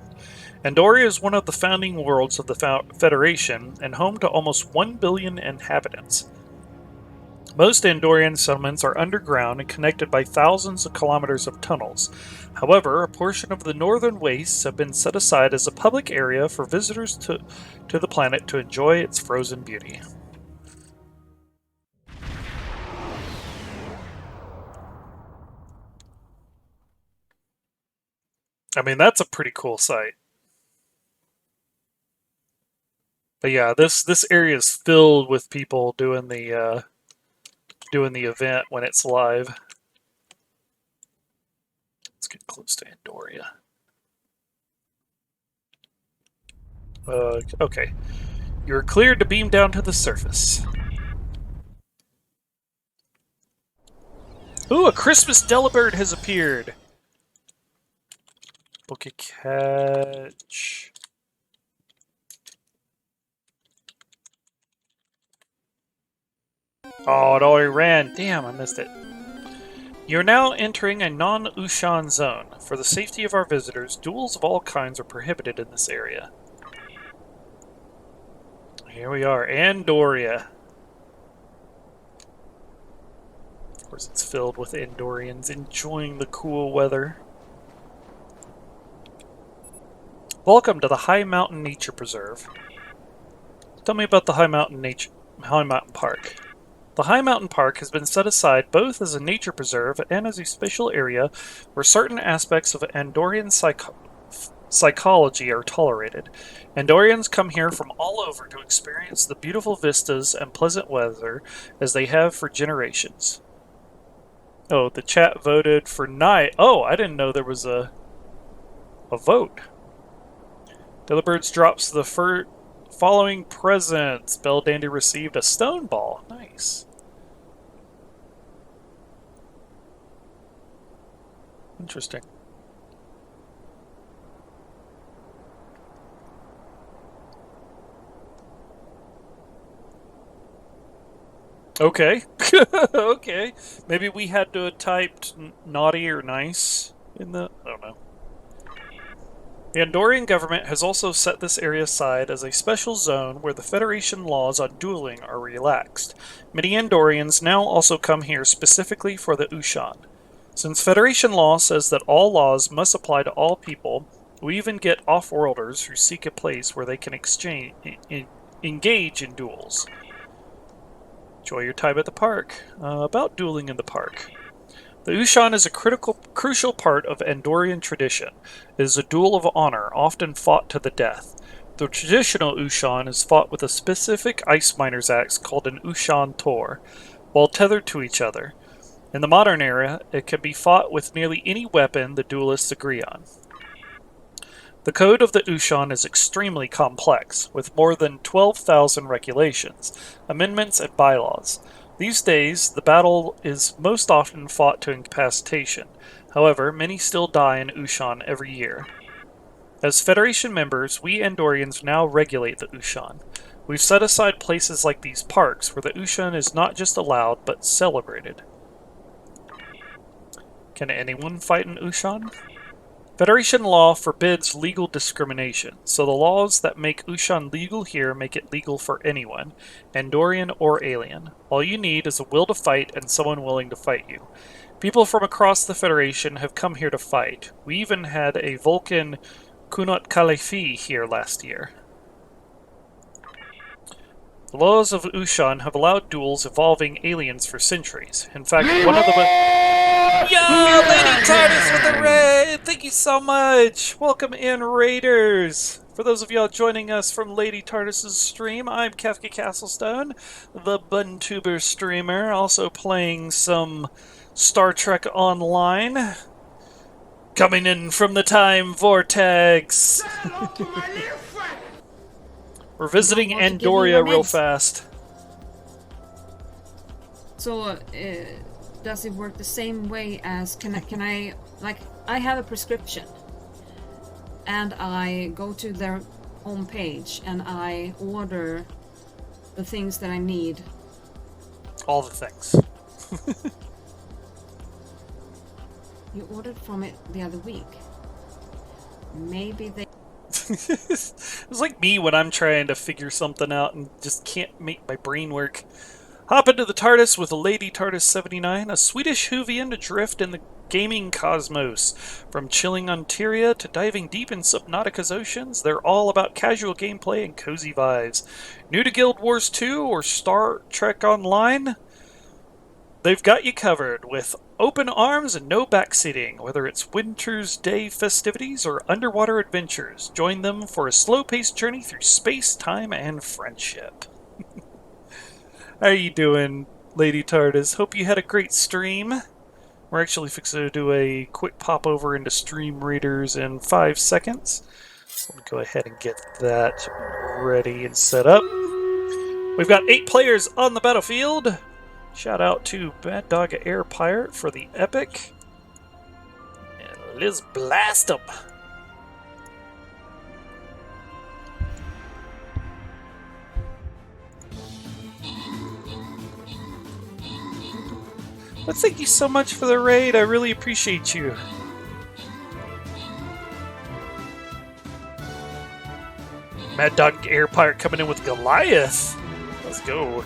Andoria is one of the founding worlds of the Federation and home to almost 1 billion inhabitants. Most Andorian settlements are underground and connected by thousands of kilometers of tunnels. However, a portion of the northern wastes have been set aside as a public area for visitors to the planet to enjoy its frozen beauty. I mean, that's a pretty cool site. But yeah, this area is filled with people doing the event when it's live. Let's get close to Andoria. Okay. You're cleared to beam down to the surface. Ooh, a Christmas Delibird has appeared! Book a catch. Oh, it already ran. Damn, I missed it. You're now entering a non-Ushan zone. For the safety of our visitors, duels of all kinds are prohibited in this area. Here we are, Andoria. Of course, it's filled with Andorians enjoying the cool weather. Welcome to the High Mountain Nature Preserve. Tell me about the High Mountain Park. The High Mountain Park has been set aside both as a nature preserve and as a special area where certain aspects of Andorian psychology are tolerated. Andorians come here from all over to experience the beautiful vistas and pleasant weather as they have for generations. Oh, the chat voted for night. Oh, I didn't know there was a vote. Delibirds drops the following presents. Bell Dandy received a stone ball. Nice. Interesting. Okay. Okay. Maybe we had to have typed naughty or nice in the... I don't know. The Andorian government has also set this area aside as a special zone where the Federation laws on dueling are relaxed. Many Andorians now also come here specifically for the Ushan. Since Federation law says that all laws must apply to all people, we even get off-worlders who seek a place where they can engage in duels. Enjoy your time at the park. About dueling in the park. The Ushan is a crucial part of Andorian tradition. It is a duel of honor, often fought to the death. The traditional Ushan is fought with a specific ice miner's axe called an Ushan Tor, while tethered to each other. In the modern era, it can be fought with nearly any weapon the duelists agree on. The code of the Ushan is extremely complex, with more than 12,000 regulations, amendments, and bylaws. These days, the battle is most often fought to incapacitation. However, many still die in Ushan every year. As Federation members, we Andorians now regulate the Ushan. We've set aside places like these parks where the Ushan is not just allowed, but celebrated. Can anyone fight an Ushan? Federation law forbids legal discrimination, so the laws that make Ushan legal here make it legal for anyone, Andorian or alien. All you need is a will to fight and someone willing to fight you. People from across the Federation have come here to fight. We even had a Vulcan Kunot Kalefi here last year. The laws of Ushan have allowed duels involving aliens for centuries. In fact, one of the... Yo, Lady Titus with the raid! Thank you so much! Welcome in, Raiders! For those of y'all joining us from Lady Tardis's stream, I'm Kefka Castlestone, the Vtuber streamer, also playing some Star Trek Online. Coming in from the Time Vortex! We're visiting Andoria real fast.
So, does it work the same way as can I like I have a prescription and I go to their homepage and I order the things that I need.
All the things.
You ordered from it the other week. Maybe they...
It's like me when I'm trying to figure something out and just can't make my brain work. Hop into the TARDIS with a Lady TARDIS 79, a Swedish Whovian to drift in the gaming cosmos. From chilling on Tyria to diving deep in Subnautica's oceans, they're all about casual gameplay and cozy vibes. New to Guild Wars 2 or Star Trek Online? They've got you covered with open arms and no backseating. Whether it's Winter's Day festivities or underwater adventures, join them for a slow-paced journey through space, time, and friendship. How you doing, Lady TARDIS? Hope you had a great stream. We're actually fixing to do a quick pop over into Stream Readers in 5 seconds. So let me go ahead and get that ready and set up. We've got 8 players on the battlefield. Shout out to Bad Dog Air Pirate for the epic. And let's blast them. But thank you so much for the raid. I really appreciate you. Mad Dog Air Pirate coming in with Goliath. Let's go.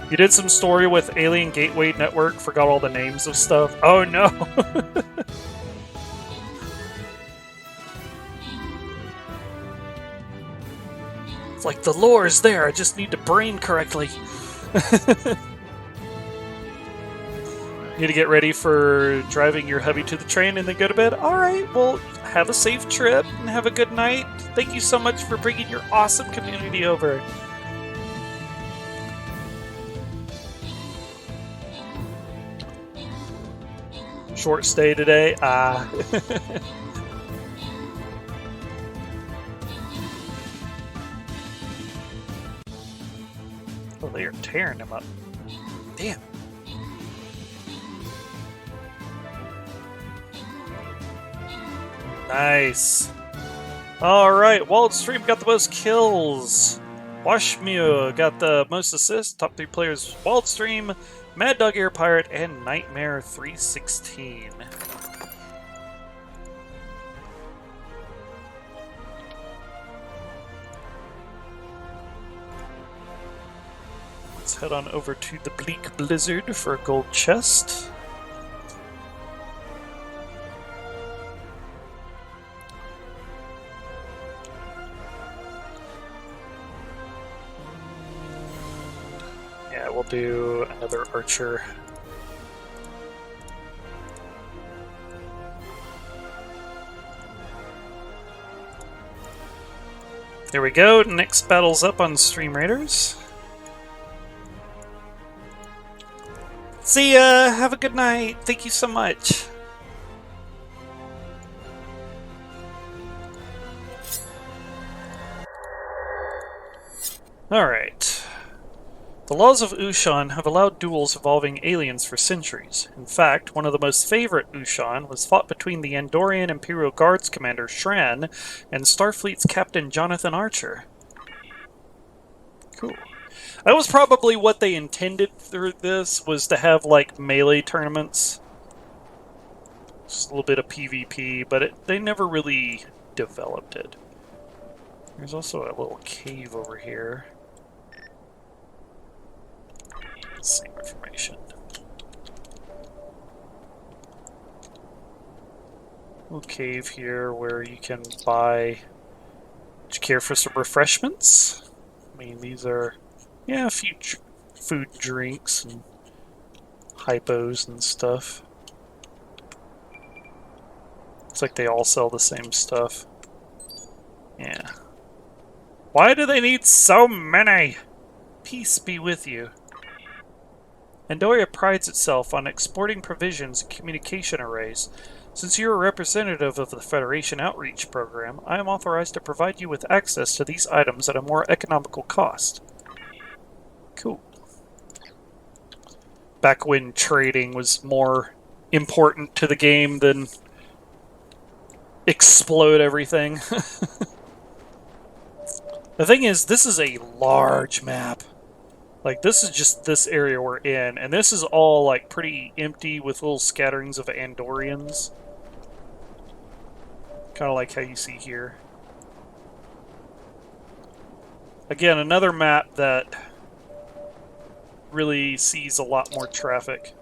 You did some story with Alien Gateway Network, forgot all the names of stuff. Oh no! It's like the lore is there, I just need to brain correctly. Need to get ready for driving your hubby to the train and then go to bed? Alright, well, have a safe trip and have a good night. Thank you so much for bringing your awesome community over. Short stay today? Ah. Oh, they are tearing him up. Damn. Nice. Alright, Wildstream got the most kills. Washmew got the most assists. Top 3 players, Wildstream, Mad Dog Air Pirate, and Nightmare 316. Let's head on over to the Bleak Blizzard for a gold chest. Yeah, we'll do another archer. There we go, next battle's up on Stream Raiders. See ya! Have a good night! Thank you so much! Alright. The laws of Ushan have allowed duels involving aliens for centuries. In fact, one of the most favorite Ushan was fought between the Andorian Imperial Guards commander Shran and Starfleet's Captain Jonathan Archer. Cool. That was probably what they intended through this, was to have, like, melee tournaments. Just a little bit of PvP, but they never really developed it. There's also a little cave over here. Same information. Little cave here where you can buy... Would you care for some refreshments? I mean, these are... Yeah, a few food, drinks, and hypos and stuff. Looks like they all sell the same stuff. Yeah. Why do they need so many? Peace be with you. Andoria prides itself on exporting provisions and communication arrays. Since you're a representative of the Federation Outreach Program, I am authorized to provide you with access to these items at a more economical cost. Cool. Back when trading was more important to the game than explode everything. The thing is, this is a large map. Like, this is just this area we're in, and this is all, like, pretty empty with little scatterings of Andorians. Kind of like how you see here. Again, another map that really sees a lot more traffic.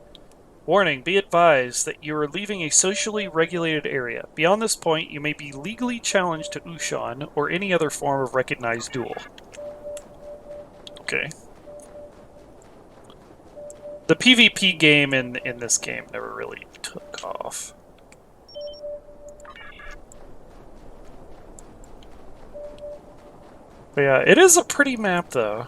Warning, be advised that you are leaving a socially regulated area. Beyond this point, you may be legally challenged to Ushan or any other form of recognized duel. Okay. The PvP game in this game never really took off. But yeah, it is a pretty map, though.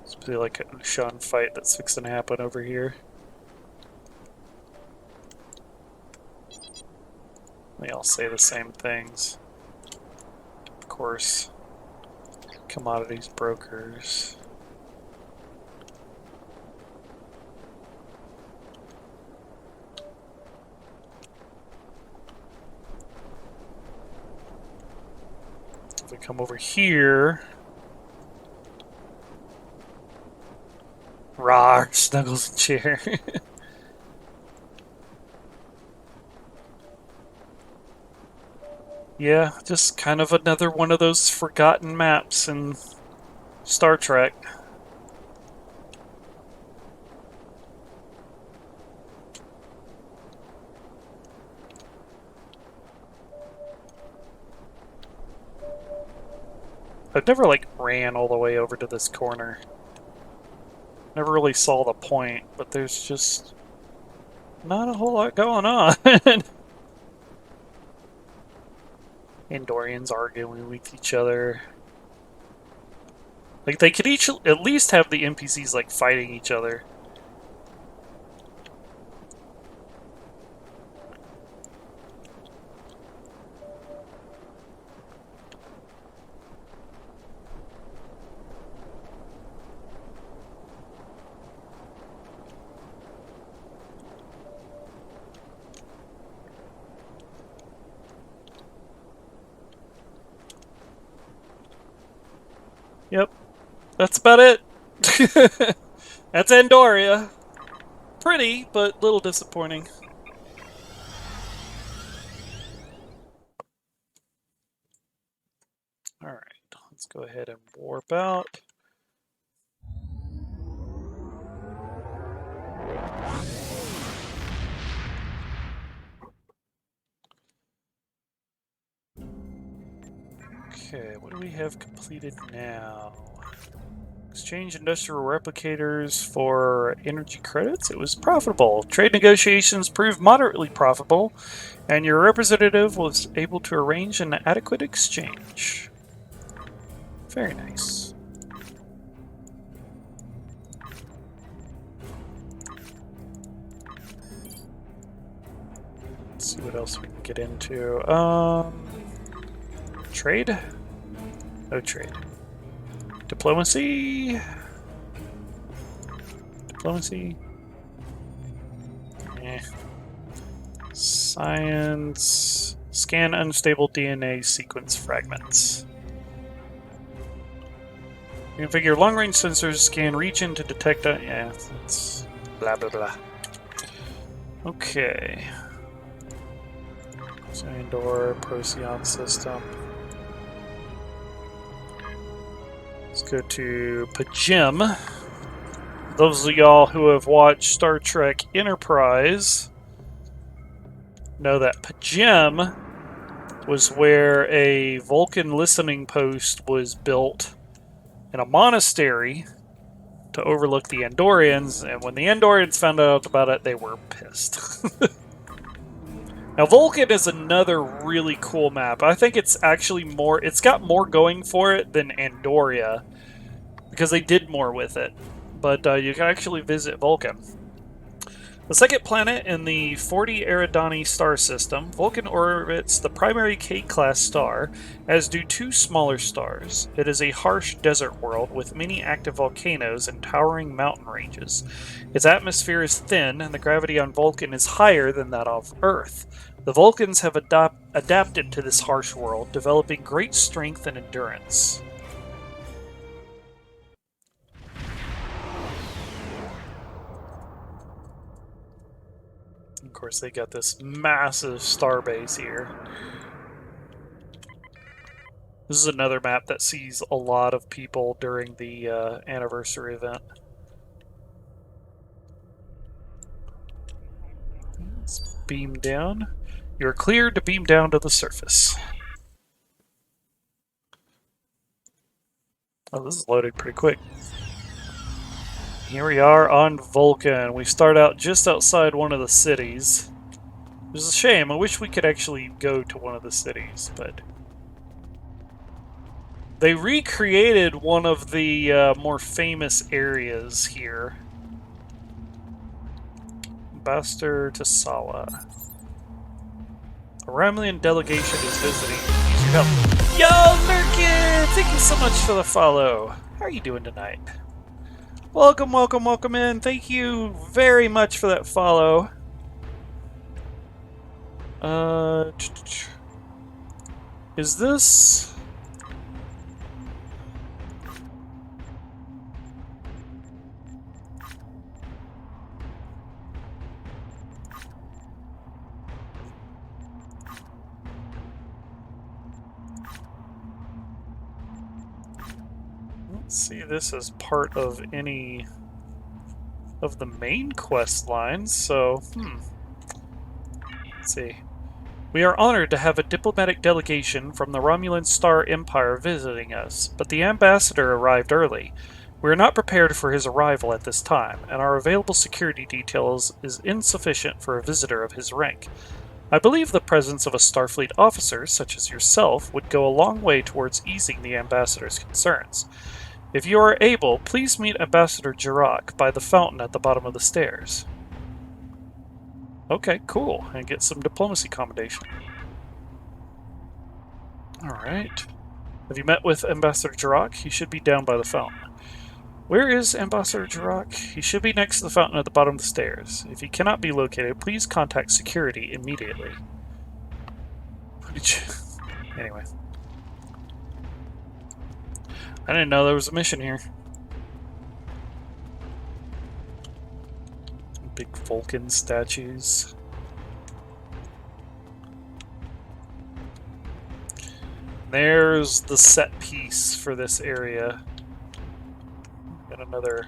It's pretty like a Ushan fight that's fixing to happen over here. They all say the same things. Of course, commodities brokers. If we come over here, Rawr, Snuggles and Chair. Yeah, just kind of another one of those forgotten maps in Star Trek. I've never, like, ran all the way over to this corner. Never really saw the point, but there's just not a whole lot going on. Andorians arguing with each other. Like, they could each at least have the NPCs, like, fighting each other. Yep. That's about it. That's Andoria. Pretty, but a little disappointing. Alright, let's go ahead and warp out. Okay, what do we have completed now? Exchange industrial replicators for energy credits. It was profitable. Trade negotiations proved moderately profitable, and your representative was able to arrange an adequate exchange. Very nice. Let's see what else we can get into. Trade? No trade. Diplomacy? Diplomacy? Eh. Science. Scan unstable DNA sequence fragments. Configure long-range sensors, scan region to detect... yeah, it's blah blah blah. Okay. Andor, Procyon system. Let's go to Pajim. Those of y'all who have watched Star Trek Enterprise know that Pajim was where a Vulcan listening post was built in a monastery to overlook the Andorians, and when the Andorians found out about it, they were pissed. Now, Vulcan is another really cool map. I think it's actually more... it's got more going for it than Andoria, because they did more with it. But you can actually visit Vulcan. The second planet in the 40 Eridani star system, Vulcan orbits the primary K-class star, as do two smaller stars. It is a harsh desert world with many active volcanoes and towering mountain ranges. Its atmosphere is thin, and the gravity on Vulcan is higher than that of Earth. The Vulcans have adapted to this harsh world, developing great strength and endurance. Of course, they got this massive starbase here. This is another map that sees a lot of people during the anniversary event. Let's beam down. You're cleared to beam down to the surface. Oh, this is loading pretty quick. Here we are on Vulcan. We start out just outside one of the cities. It's a shame. I wish we could actually go to one of the cities, but they recreated one of the more famous areas here. Ambassador to Sala. A Ramlian delegation is visiting. Needs your help. Yo, Lurkin! Thank you so much for the follow. How are you doing tonight? Welcome, welcome, welcome in. Thank you very much for that follow. Is this... see this as part of any of the main quest lines, so, Let's see. We are honored to have a diplomatic delegation from the Romulan Star Empire visiting us, but the ambassador arrived early. We are not prepared for his arrival at this time, and our available security details is insufficient for a visitor of his rank. I believe the presence of a Starfleet officer, such as yourself, would go a long way towards easing the ambassador's concerns. If you are able, please meet Ambassador Jirok by the fountain at the bottom of the stairs. Okay, cool. And get some diplomacy commendation. Alright. Have you met with Ambassador Jirok? He should be down by the fountain. Where is Ambassador Jirok? He should be next to the fountain at the bottom of the stairs. If he cannot be located, please contact security immediately. Anyway. I didn't know there was a mission here. Big Vulcan statues. There's the set piece for this area. Got another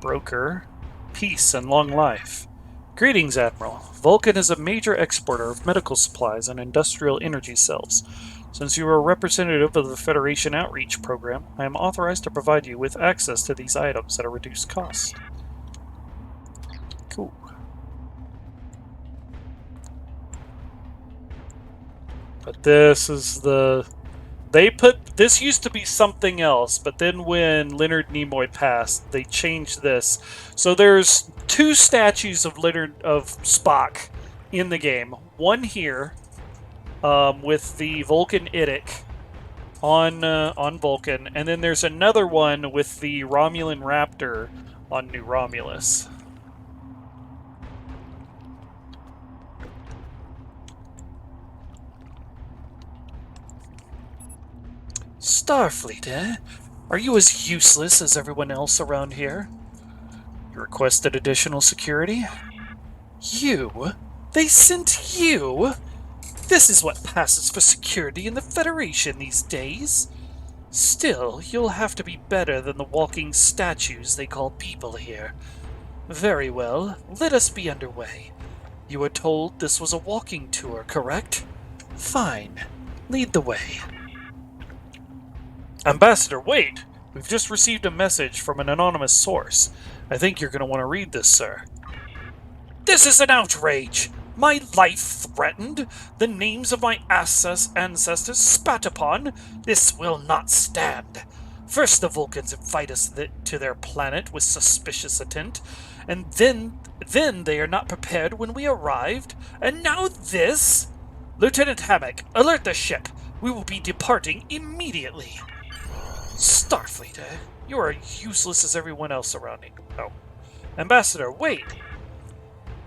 broker. Peace and long life. Greetings, Admiral. Vulcan is a major exporter of medical supplies and industrial energy cells. Since you are a representative of the Federation Outreach Program, I am authorized to provide you with access to these items at a reduced cost. Cool. But this is the... This used to be something else, but then when Leonard Nimoy passed, they changed this. So there's two statues of Spock in the game. One here, with the Vulcan Idic on Vulcan, and then there's another one with the Romulan Raptor on New Romulus. Starfleet, eh? Are you as useless as everyone else around here? You requested additional security? You? They sent you? This is what passes for security in the Federation these days. Still, you'll have to be better than the walking statues they call people here. Very well, let us be underway. You were told this was a walking tour, correct? Fine. Lead the way. Ambassador, wait! We've just received a message from an anonymous source. I think you're going to want to read this, sir. This is an outrage! My life threatened? The names of my ancestors spat upon? This will not stand. First the Vulcans invite us to their planet with suspicious intent, And then they are not prepared when we arrived, and now this? Lieutenant Hammock, alert the ship. We will be departing immediately. Starfleet, eh? You are useless as everyone else around me. Oh. Ambassador, wait!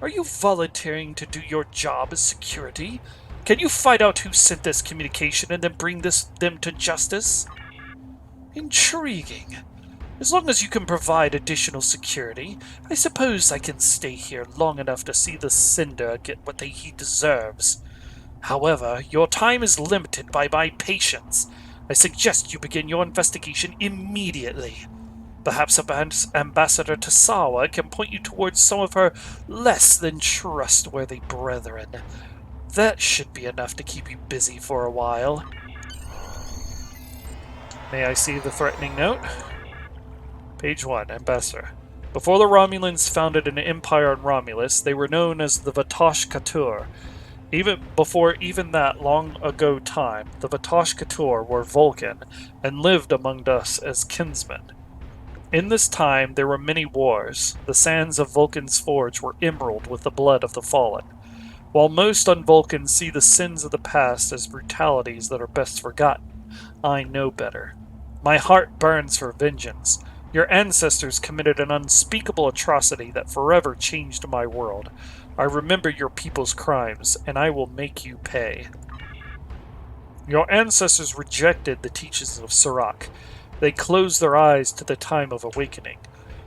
Are you volunteering to do your job as security? Can you find out who sent this communication and then bring them to justice? Intriguing. As long as you can provide additional security, I suppose I can stay here long enough to see the sender get what he deserves. However, your time is limited by my patience. I suggest you begin your investigation immediately. Perhaps Ambassador Tasawa can point you towards some of her less than trustworthy brethren. That should be enough to keep you busy for a while. May I see the threatening note? Page 1, Ambassador. Before the Romulans founded an empire on Romulus, they were known as the Vatosh Katur. Even before that long ago time, the Vatosh Katur were Vulcan and lived among us as kinsmen. In this time, there were many wars. The sands of Vulcan's forge were emerald with the blood of the fallen. While most on Vulcan see the sins of the past as brutalities that are best forgotten, I know better. My heart burns for vengeance. Your ancestors committed an unspeakable atrocity that forever changed my world. I remember your people's crimes, and I will make you pay. Your ancestors rejected the teachings of Serac. They closed their eyes to the time of awakening.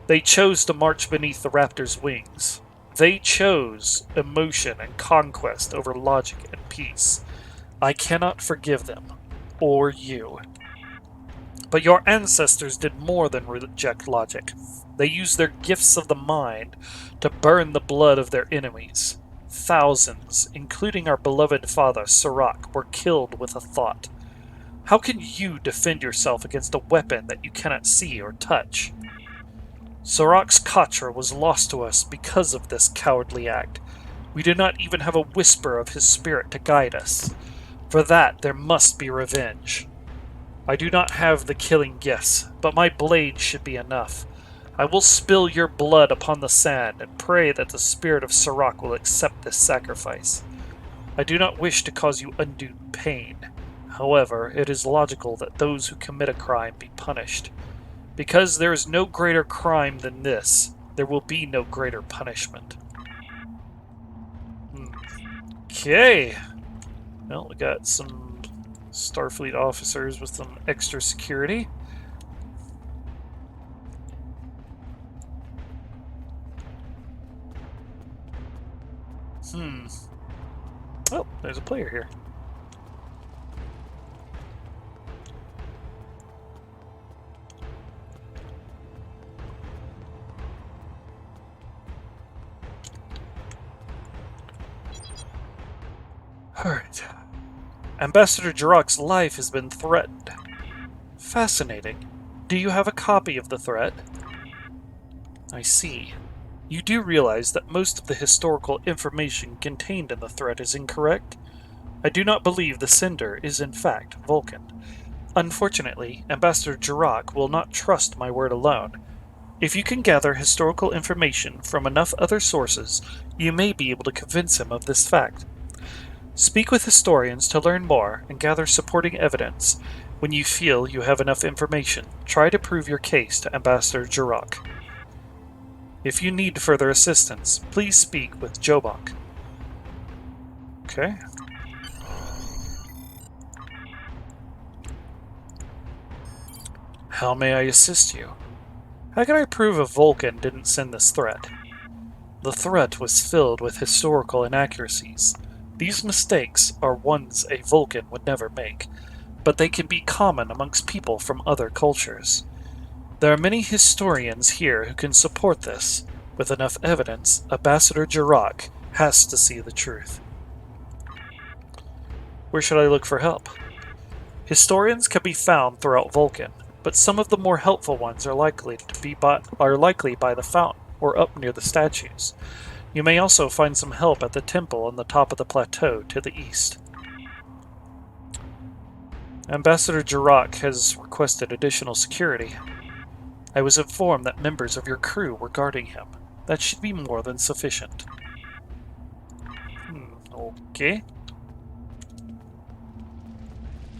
They chose to march beneath the raptor's wings. They chose emotion and conquest over logic and peace. I cannot forgive them, or you. But your ancestors did more than reject logic. They used their gifts of the mind to burn the blood of their enemies. Thousands, including our beloved father, Serac, were killed with a thought. How can you defend yourself against a weapon that you cannot see or touch? Serac's Katra was lost to us because of this cowardly act. We do not even have a whisper of his spirit to guide us. For that, there must be revenge. I do not have the killing gifts, but my blade should be enough. I will spill your blood upon the sand and pray that the spirit of Serac will accept this sacrifice. I do not wish to cause you undue pain. However, it is logical that those who commit a crime be punished. Because there is no greater crime than this, there will be no greater punishment. Okay. Well, we got some Starfleet officers with some extra security. Oh, there's a player here. Alright. Ambassador Jirok's life has been threatened. Fascinating. Do you have a copy of the threat? I see. You do realize that most of the historical information contained in the threat is incorrect? I do not believe the sender is in fact Vulcan. Unfortunately, Ambassador Jirok will not trust my word alone. If you can gather historical information from enough other sources, you may be able to convince him of this fact. Speak with historians to learn more and gather supporting evidence. When you feel you have enough information, try to prove your case to Ambassador Jirok. If you need further assistance, please speak with Jobok. Okay. How may I assist you? How can I prove a Vulcan didn't send this threat? The threat was filled with historical inaccuracies. These mistakes are ones a Vulcan would never make, but they can be common amongst people from other cultures. There are many historians here who can support this. With enough evidence, Ambassador Jirok has to see the truth. Where should I look for help? Historians can be found throughout Vulcan, but some of the more helpful ones are likely by the fountain or up near the statues. You may also find some help at the temple on the top of the plateau to the east. Ambassador Jirok has requested additional security. I was informed that members of your crew were guarding him. That should be more than sufficient. Okay.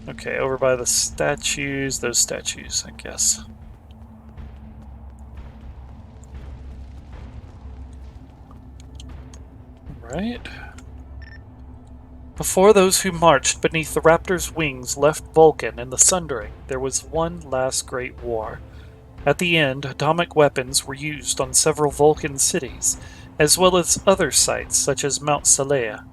Okay, over by the statues, those statues, I guess. Right. Before those who marched beneath the raptor's wings left Vulcan in the Sundering, there was one last great war. At the end, atomic weapons were used on several Vulcan cities, as well as other sites such as Mount Salea.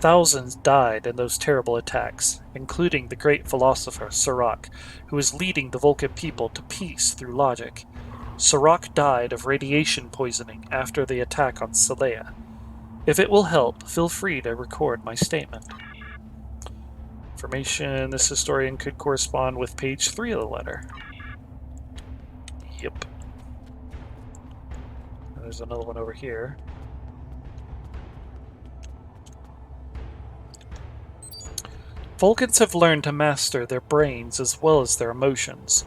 Thousands died in those terrible attacks, including the great philosopher Sirach, who was leading the Vulcan people to peace through logic. Sirach died of radiation poisoning after the attack on Salea. If it will help, feel free to record my statement. Information: this historian could correspond with page 3 of the letter. Yep. There's another one over here. Vulcans have learned to master their brains as well as their emotions.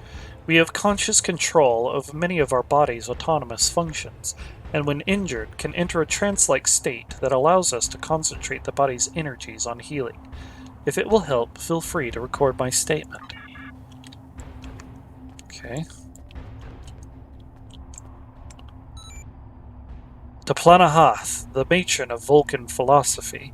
We have conscious control of many of our body's autonomous functions, and when injured, can enter a trance-like state that allows us to concentrate the body's energies on healing. If it will help, feel free to record my statement. Okay. Taplanahath, the matron of Vulcan philosophy,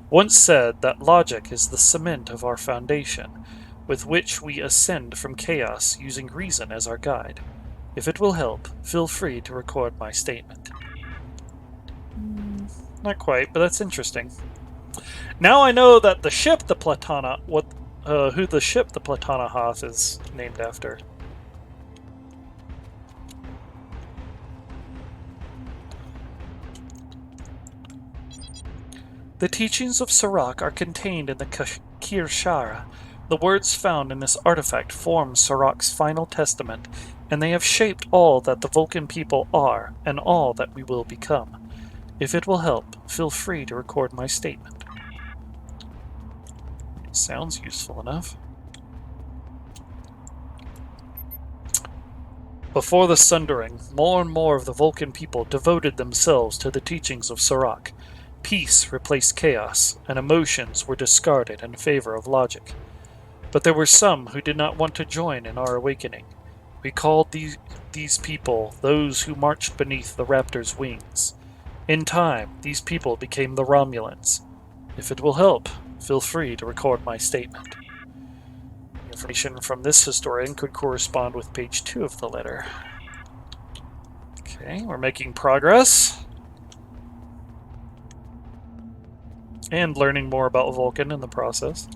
once said that logic is the cement of our foundation, with which we ascend from chaos using reason as our guide. If it will help, feel free to record my statement. Not quite, but that's interesting. Now I know that the ship, the Platana, who the ship, the Platanahath, is named after. The teachings of Sirach are contained in the Kirshara. The words found in this artifact form Sirach's final testament, and they have shaped all that the Vulcan people are, and all that we will become. If it will help, feel free to record my statement. Sounds useful enough. Before the Sundering, more and more of the Vulcan people devoted themselves to the teachings of Sirach. Peace replaced chaos, and emotions were discarded in favor of logic. But there were some who did not want to join in our awakening. We called these people those who marched beneath the Raptor's wings. In time, these people became the Romulans. If it will help, feel free to record my statement. Information from this historian could correspond with page 2 of the letter. Okay, we're making progress. And learning more about Vulcan in the process.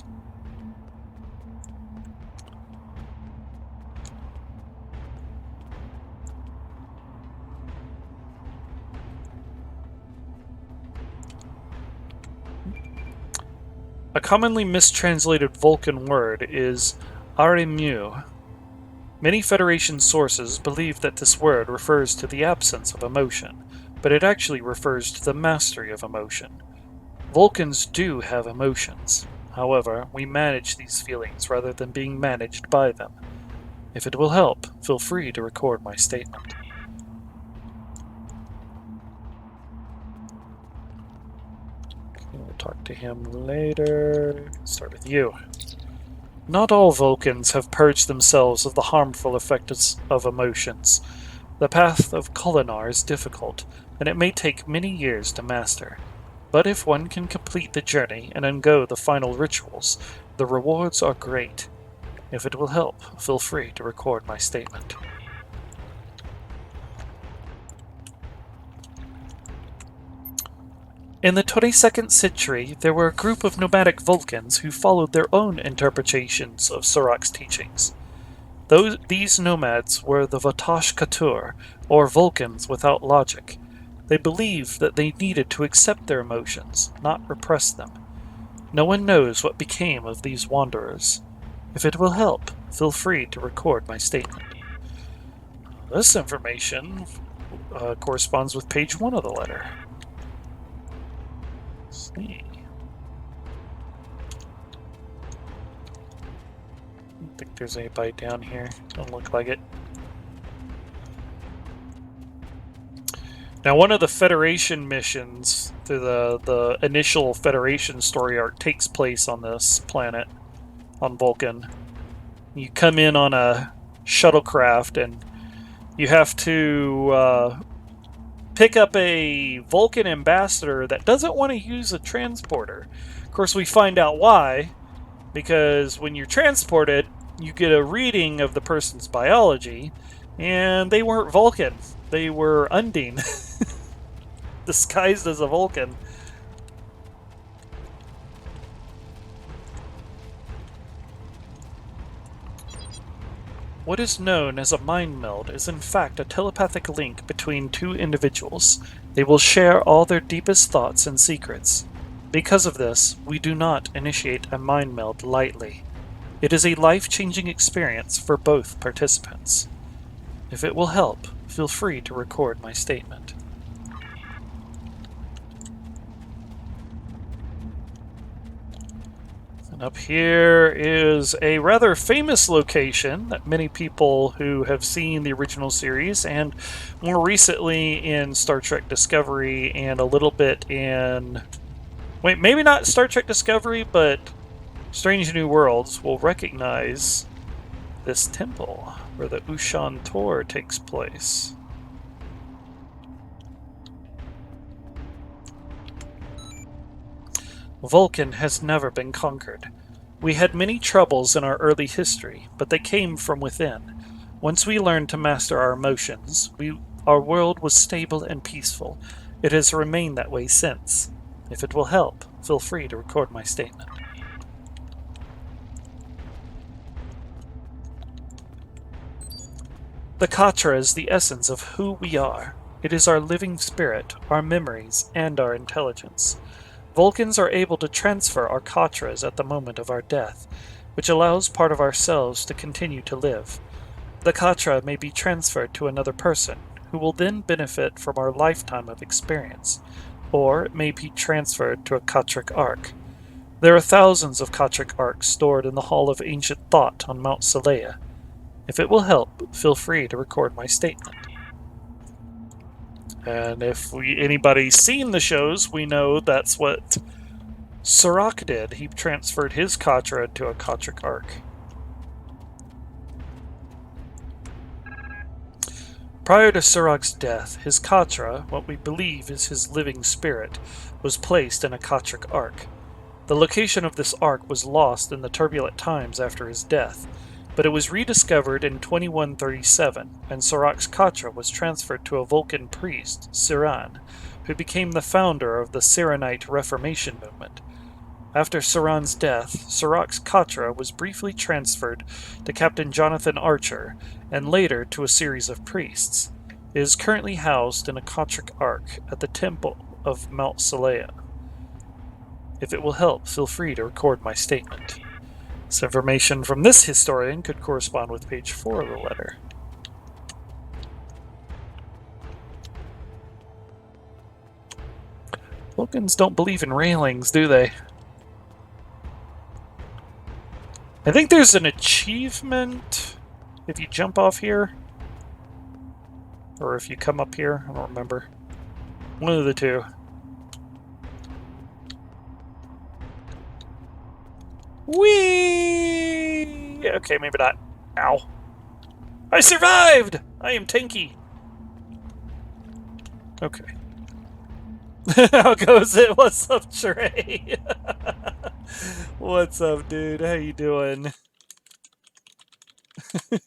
A commonly mistranslated Vulcan word is aremu. Many Federation sources believe that this word refers to the absence of emotion, but it actually refers to the mastery of emotion. Vulcans do have emotions. However, we manage these feelings rather than being managed by them. If it will help, feel free to record my statement. We'll talk to him later. Start with you. Not all Vulcans have purged themselves of the harmful effects of emotions. The path of Kulinar is difficult, and it may take many years to master. But if one can complete the journey and undergo the final rituals, the rewards are great. If it will help, feel free to record my statement. In the 22nd century, there were a group of nomadic Vulcans who followed their own interpretations of Sirach's teachings. These nomads were the Vatash Katur, or Vulcans without logic. They believed that they needed to accept their emotions, not repress them. No one knows what became of these wanderers. If it will help, feel free to record my statement. This information corresponds with page 1 of the letter. Let's see. I don't think there's anybody down here. Don't look like it. Now, one of the Federation missions through the initial Federation story arc takes place on this planet, on Vulcan. You come in on a shuttlecraft, and you have to pick up a Vulcan ambassador that doesn't want to use a transporter. Of course, we find out why, because when you're transported, you get a reading of the person's biology, and they weren't Vulcan. They were Undine, disguised as a Vulcan. What is known as a mind meld is in fact a telepathic link between two individuals. They will share all their deepest thoughts and secrets. Because of this, we do not initiate a mind meld lightly. It is a life-changing experience for both participants. If it will help, feel free to record my statement. And up here is a rather famous location that many people who have seen the original series and more recently in Star Trek Discovery and a little bit in... Wait, maybe not Star Trek Discovery, but Strange New Worlds will recognize this temple where the Ushan Tor takes place. Vulcan has never been conquered. We had many troubles in our early history, but they came from within. Once we learned to master our emotions, our world was stable and peaceful. It has remained that way since. If it will help, feel free to record my statement. The Katra is the essence of who we are. It is our living spirit, our memories, and our intelligence. Vulcans are able to transfer our Katras at the moment of our death, which allows part of ourselves to continue to live. The Katra may be transferred to another person, who will then benefit from our lifetime of experience, or it may be transferred to a Katric Ark. There are thousands of Katric Arks stored in the Hall of Ancient Thought on Mount Saleya. If it will help, feel free to record my statement. And if anybody's seen the shows, we know that's what Serac did. He transferred his Katra to a Katric Ark. Prior to Serac's death, his Katra, what we believe is his living spirit, was placed in a Katric Ark. The location of this Ark was lost in the turbulent times after his death, but it was rediscovered in 2137, and Serac's Katra was transferred to a Vulcan priest, Siran, who became the founder of the Siranite Reformation movement. After Siran's death, Serac's Katra was briefly transferred to Captain Jonathan Archer, and later to a series of priests. It is currently housed in a Katric Ark at the Temple of Mount Saleya. If it will help, feel free to record my statement. This information from this historian could correspond with page 4 of the letter. Vulcans don't believe in railings, do they? I think there's an achievement if you jump off here. Or if you come up here, I don't remember. One of the two. Whee! Okay, maybe not. Ow. I survived! I am tanky. Okay. How goes it? What's up, Trey? What's up, dude? How you doing? Whee!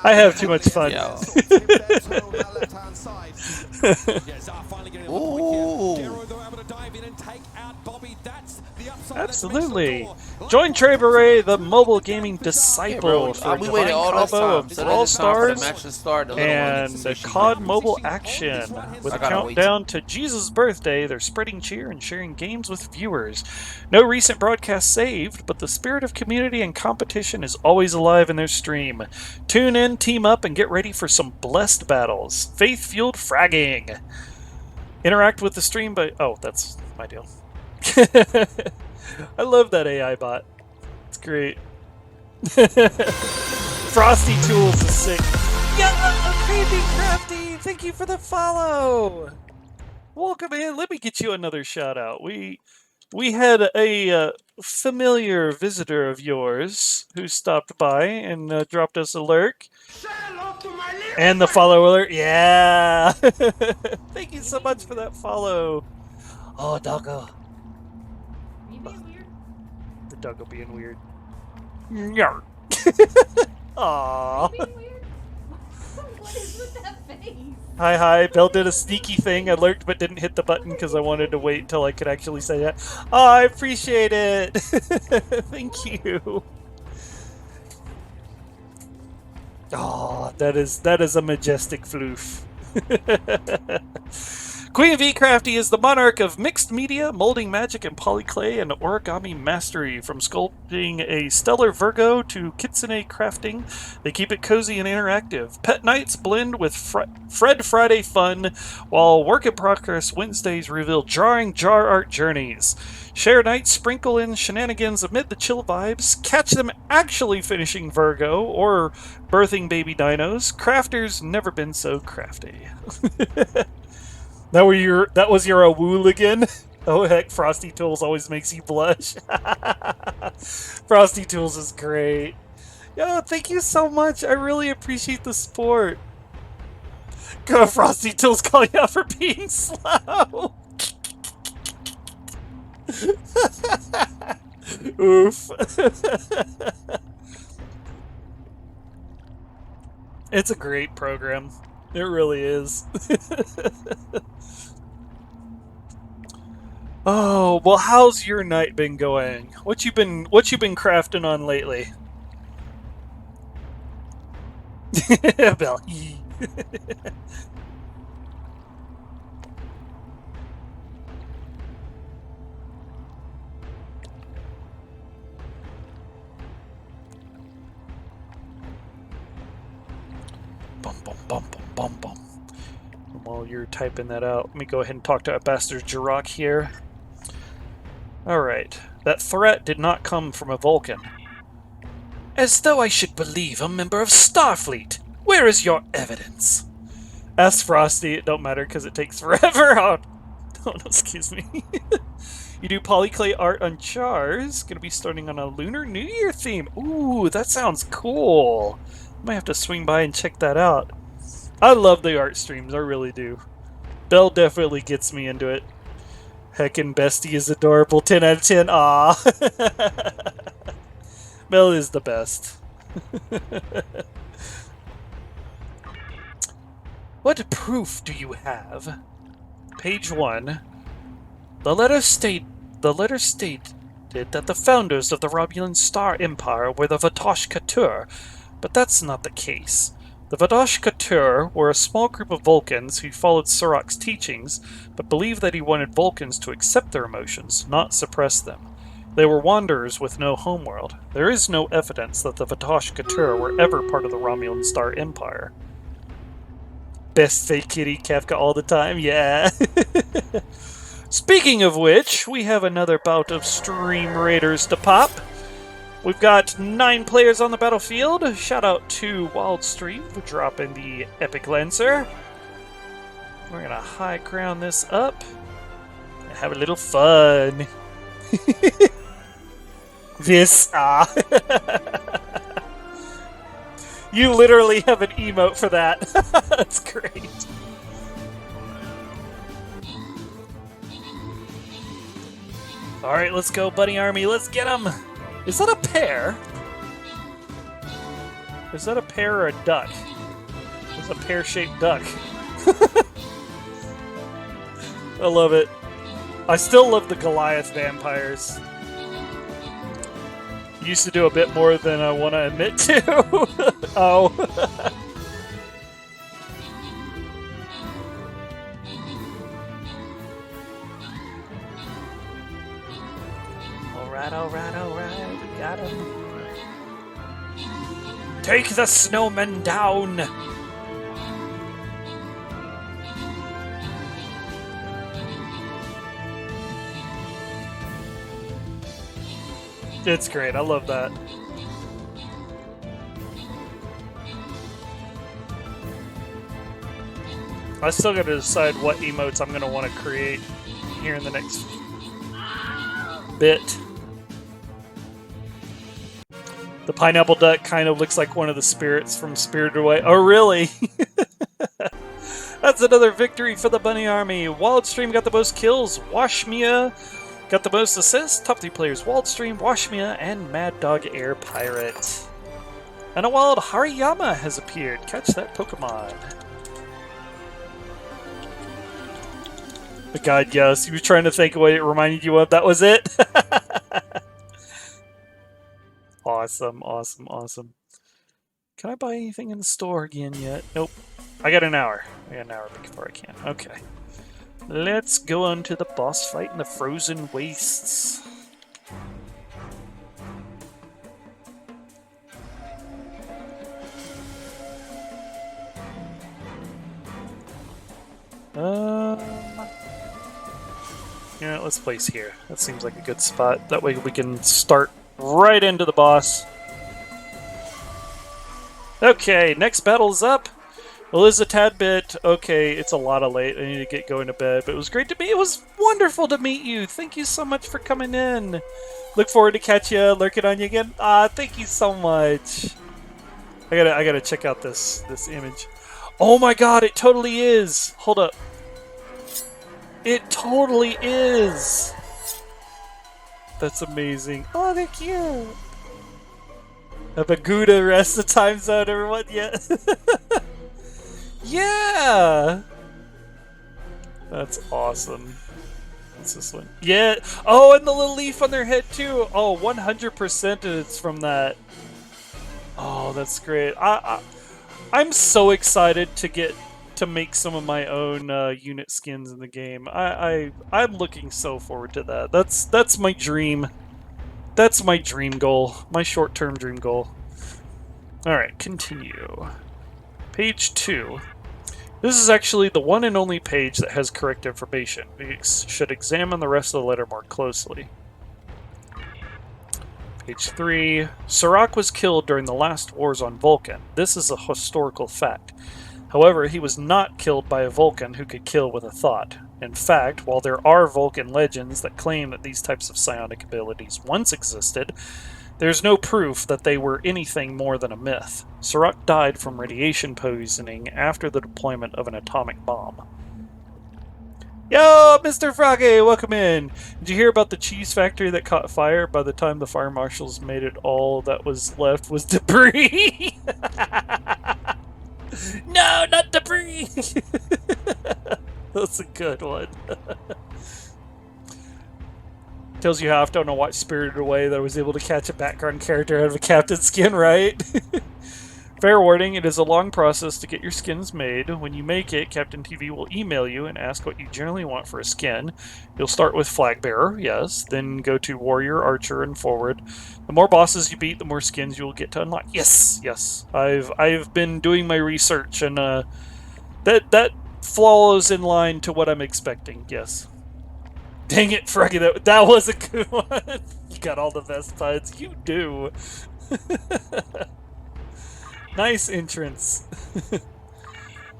I have too much fun. Absolutely. Join Trey Beret, the mobile gaming disciple, for a divine combo of Brawl Stars and the COD mobile action. With a countdown to Jesus' birthday, they're spreading cheer and sharing games with viewers. No recent broadcast saved, but the spirit of community and competition is always alive in their stream. Tune in, team up, and get ready for some blessed battles. Faith-fueled fragging. Interact with the stream by... Oh, that's my deal. I love that AI bot. great. Frosty Tools is sick. Yeah, Crazy Crafty, thank you for the follow. Welcome in. Let me get you another shout out. We had a familiar visitor of yours who stopped by and dropped us a lurk. And the follow alert. Yeah. Thank you so much for that follow. Oh, doggo.
Are you being weird?
The doggo being weird. Yarr. Aww.
Are you being weird? What is with that face?
Hi. Belle did a sneaky thing. I lurked but didn't hit the button because I wanted to wait until I could actually say that. Oh, I appreciate it. Thank you. Oh, that is a majestic floof. Queen V Crafty is the monarch of mixed media, molding magic and polyclay and origami mastery. From sculpting a stellar Virgo to kitsune crafting, they keep it cozy and interactive. Pet nights blend with Fred Friday fun, while work in progress Wednesdays reveal jarring jar art journeys. Share nights sprinkle in shenanigans amid the chill vibes. Catch them actually finishing Virgo or birthing baby dinos. Crafters never been so crafty. That was your awool again? Oh heck, Frosty Tools always makes you blush. Frosty Tools is great. Yo, thank you so much. I really appreciate the support. Go, Frosty Tools, call you out for being slow. Oof. It's a great program. It really is. Oh, well, how's your night been going? What you been crafting on lately? Bell. Bum bum bum bum bum bum. While you're typing that out, let me go ahead and talk to Ambassador Jirok here. Alright, that threat did not come from a Vulcan. As though I should believe a member of Starfleet! Where is your evidence? Ask Frosty, it don't matter because it takes forever. Oh no, excuse me. You do polyclay art on jars. Gonna be starting on a Lunar New Year theme. Ooh, that sounds cool. Might have to swing by and check that out. I love the art streams, I really do. Belle definitely gets me into it. Heckin' Bestie is adorable, 10 out of 10, aww. Belle is the best. What proof do you have? Page 1. The letter stated that the founders of the Romulan Star Empire were the Vatosh-Katur, but that's not the case. The Vatosh-Katur were a small group of Vulcans who followed Surrak's teachings, but believed that he wanted Vulcans to accept their emotions, not suppress them. They were wanderers with no homeworld. There is no evidence that the Vatosh-Katur were ever part of the Romulan Star Empire. Best fake kitty Kafka all the time, yeah. Speaking of which, we have another bout of Stream Raiders to pop. We've got 9 players on the battlefield. Shout out to Wildstream for dropping the Epic Lancer. We're gonna high ground this up and have a little fun. You literally have an emote for that. That's great. Alright, let's go, Bunny Army. Let's get them. Is that a pear? Is that a pear or a duck? It's a pear-shaped duck. I love it. I still love the Goliath vampires. Used to do a bit more than I want to admit to. Oh. Alright, we got him. Take the snowman down! It's great. I love that. I still got to decide what emotes I'm going to want to create here in the next bit. The pineapple duck kind of looks like one of the spirits from Spirited Away. Oh, really? That's another victory for the Bunny Army. Wildstream got the most kills. Washmia got the most assists. Top 3 players: Wildstream, Washmia, and Mad Dog Air Pirate. And a wild Hariyama has appeared. Catch that Pokemon. Oh God, yes. You were trying to think of what it reminded you of. That was it? Awesome, awesome, awesome. Can I buy anything in the store again yet? Nope. I got an hour. I got an hour before I can. Okay. Let's go on to the boss fight in the Frozen Wastes. Yeah, let's place here. That seems like a good spot. That way we can start right into the boss. Okay, next battle's up. Well, it's a tad bit... Okay, it's a lot of late. I need to get going to bed. But it was great to meet... It was wonderful to meet you. Thank you so much for coming in. Look forward to catch you, lurking on you again. Thank you so much. I gotta check out this image. Oh my God, it totally is. Hold up. It totally is. That's amazing. Oh, they're cute. A Baguda rest the time zone, everyone. Yeah. Yeah. That's awesome. What's this one? Yeah. Oh, and the little leaf on their head too. Oh, 100% it's from that. Oh, that's great. I'm so excited to get to make some of my own unit skins in the game. I'm looking so forward to that. That's my dream. That's my dream goal. My short-term dream goal. Alright, continue. Page 2. This is actually the one and only page that has correct information. We should examine the rest of the letter more closely. Page 3. Serac was killed during the last wars on Vulcan. This is a historical fact. However, he was not killed by a Vulcan who could kill with a thought. In fact, while there are Vulcan legends that claim that these types of psionic abilities once existed, there's no proof that they were anything more than a myth. Serac died from radiation poisoning after the deployment of an atomic bomb. Yo, Mr. Froggy, welcome in. Did you hear about the cheese factory that caught fire? By the time the fire marshals made it, all that was left was debris. No, not debris! That's a good one. Tells you how often I watched Spirited Away that I was able to catch a background character out of a captain's skin, right? Fair warning, it is a long process to get your skins made. When you make it, Captain TV will email you and ask what you generally want for a skin. You'll start with Flag Bearer, yes, then go to Warrior, Archer, and Forward. The more bosses you beat, the more skins you will get to unlock. Yes, yes. I've been doing my research, and that follows in line to what I'm expecting, yes. Dang it, Froggy, that was a good one. You got all the best puns. You do. Nice entrance.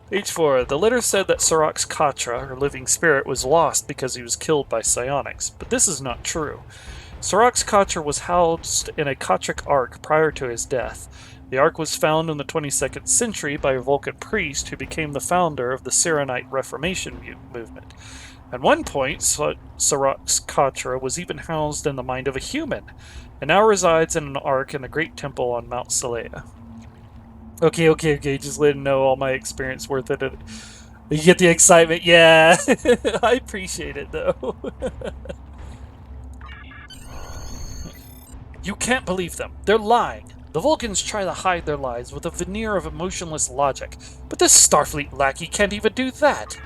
Page 4. The letter said that Serac's Katra, or living spirit, was lost because he was killed by psionics, but this is not true. Serac's Katra was housed in a Katric Ark prior to his death. The Ark was found in the 22nd century by a Vulcan priest who became the founder of the Cyrenite Reformation movement. At one point, Serac's Katra was even housed in the mind of a human, and now resides in an Ark in the Great Temple on Mount Salea. Okay, just let him know all my experience worth it. You get the excitement, yeah. I appreciate it, though. You can't believe them. They're lying. The Vulcans try to hide their lies with a veneer of emotionless logic, but this Starfleet lackey can't even do that.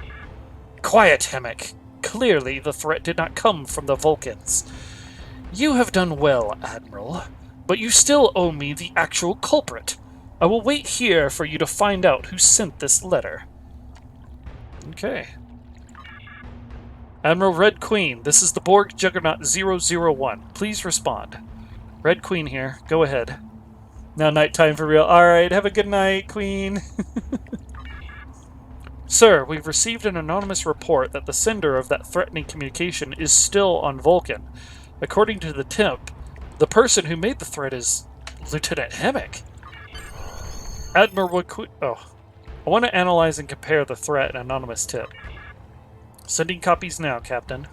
Quiet, Hammock. Clearly, the threat did not come from the Vulcans. You have done well, Admiral, but you still owe me the actual culprit. I will wait here for you to find out who sent this letter. Okay. Admiral Red Queen, this is the Borg Juggernaut 001. Please respond. Red Queen here. Go ahead. Now nighttime for real. Alright, have a good night, Queen. Sir, we've received an anonymous report that the sender of that threatening communication is still on Vulcan. According to the tip, the person who made the threat is Lieutenant Hemmick. Admiral I want to analyze and compare the threat and anonymous tip. Sending copies now, Captain.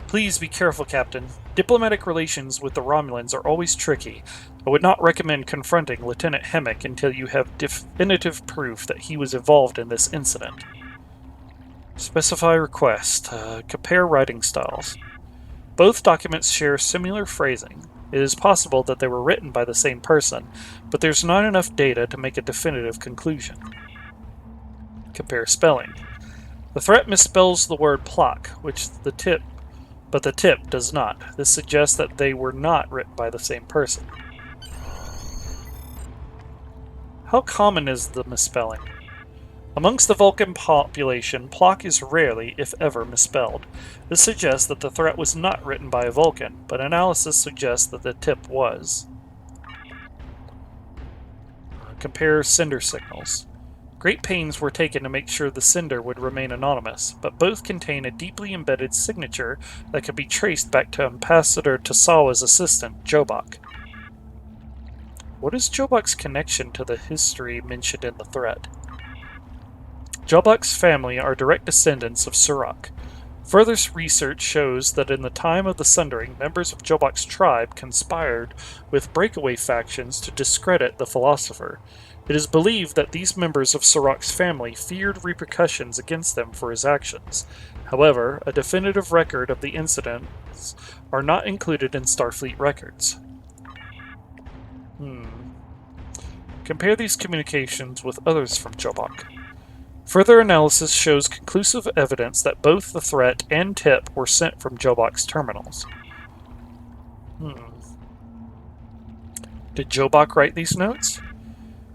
Please be careful, Captain. Diplomatic relations with the Romulans are always tricky. I would not recommend confronting Lieutenant Hemmick until you have definitive proof that he was involved in this incident. Specify request. Compare writing styles. Both documents share similar phrasing. It is possible that they were written by the same person, but there's not enough data to make a definitive conclusion. Compare spelling. The threat misspells the word "plock," but the tip does not. This suggests that they were not written by the same person. How common is the misspelling? Amongst the Vulcan population, "plock" is rarely, if ever, misspelled. This suggests that the threat was not written by a Vulcan, but analysis suggests that the tip was. Compare sender signals. Great pains were taken to make sure the sender would remain anonymous, but both contain a deeply embedded signature that can be traced back to Ambassador Tasawa's assistant, Jobok. What is Jobok's connection to the history mentioned in the threat? Jobok's family are direct descendants of Surak. Further research shows that in the time of the Sundering, members of Jobok's tribe conspired with breakaway factions to discredit the philosopher. It is believed that these members of Surak's family feared repercussions against them for his actions. However, a definitive record of the incidents are not included in Starfleet records. Compare these communications with others from Jobok. Further analysis shows conclusive evidence that both the threat and tip were sent from Jobok's terminals. Did Jobok write these notes?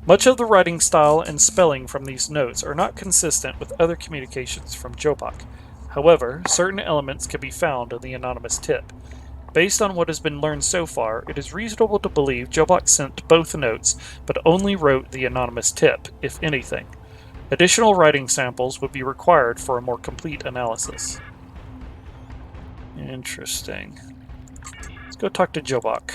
Much of the writing style and spelling from these notes are not consistent with other communications from Jobok. However, certain elements can be found in the anonymous tip. Based on what has been learned so far, it is reasonable to believe Jobok sent both notes, but only wrote the anonymous tip, if anything. Additional writing samples would be required for a more complete analysis. Interesting. Let's go talk to Jobok.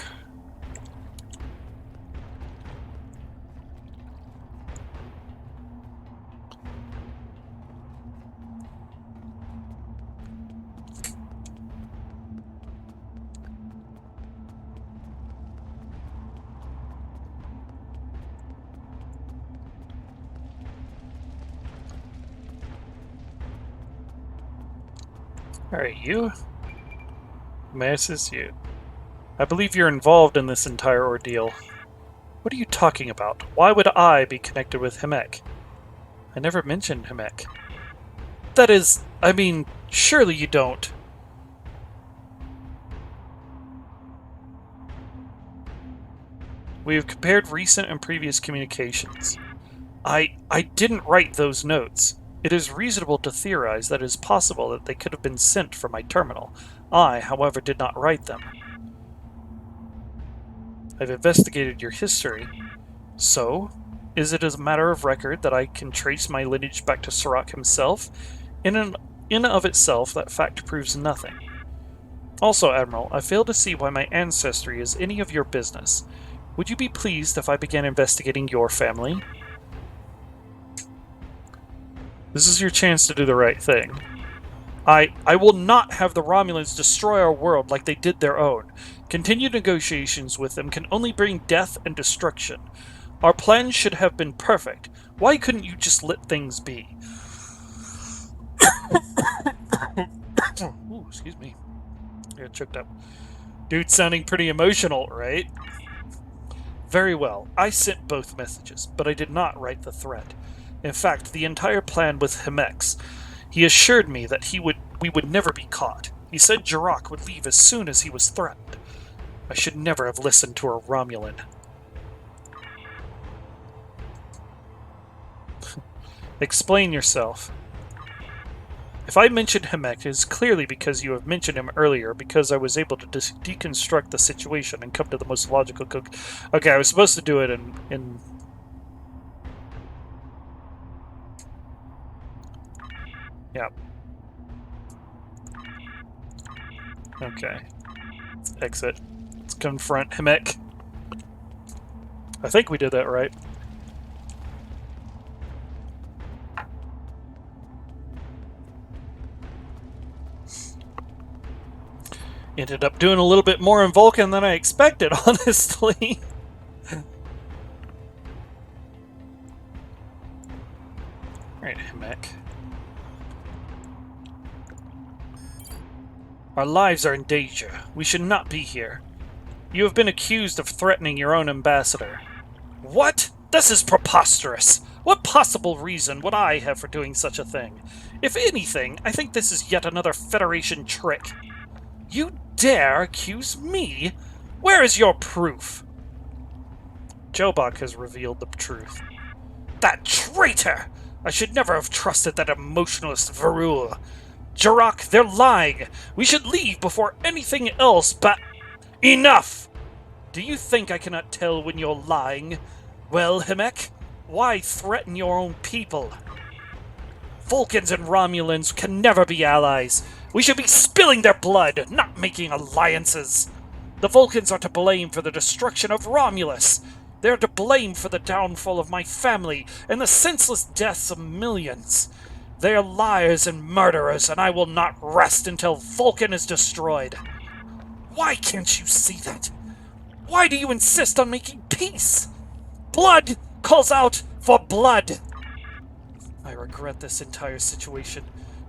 Alright, you? May I assist you? I believe you're involved in this entire ordeal. What are you talking about? Why would I be connected with Hemmick? I never mentioned Hemmick. That is, I mean, surely you don't. We have compared recent and previous communications. I didn't write those notes. It is reasonable to theorize that it is possible that they could have been sent from my terminal. I, however, did not write them. I've investigated your history. So, is it as a matter of record that I can trace my lineage back to Surak himself? In and of itself, that fact proves nothing. Also, Admiral, I fail to see why my ancestry is any of your business. Would you be pleased if I began investigating your family? This is your chance to do the right thing. I will not have the Romulans destroy our world like they did their own. Continued negotiations with them can only bring death and destruction. Our plan should have been perfect. Why couldn't you just let things be? Ooh, excuse me. I got choked up. Dude sounding pretty emotional, right? Very well. I sent both messages, but I did not write the threat. In fact, the entire plan was Hemmick's. He assured me that we would never be caught. He said Jirok would leave as soon as he was threatened. I should never have listened to a Romulan. Explain yourself. If I mentioned Hemek, it is clearly because you have mentioned him earlier, because I was able to deconstruct the situation and come to the most logical Okay, I was supposed to do it in... Yeah. Okay. Let's exit. Let's confront Hemek. I think we did that right. Ended up doing a little bit more in Vulcan than I expected, honestly. Alright, Hemek. Our lives are in danger. We should not be here. You have been accused of threatening your own ambassador. What? This is preposterous! What possible reason would I have for doing such a thing? If anything, I think this is yet another Federation trick. You dare accuse me? Where is your proof? Jobok has revealed the truth. That traitor! I should never have trusted that emotionalist Varul. Jarok, they're lying! We should leave before anything else Enough! Do you think I cannot tell when you're lying? Well, Hemek, why threaten your own people? Vulcans and Romulans can never be allies. We should be spilling their blood, not making alliances. The Vulcans are to blame for the destruction of Romulus. They are to blame for the downfall of my family and the senseless deaths of millions. They are liars and murderers, and I will not rest until Vulcan is destroyed. Why can't you see that? Why do you insist on making peace? Blood calls out for blood. I regret this entire situation.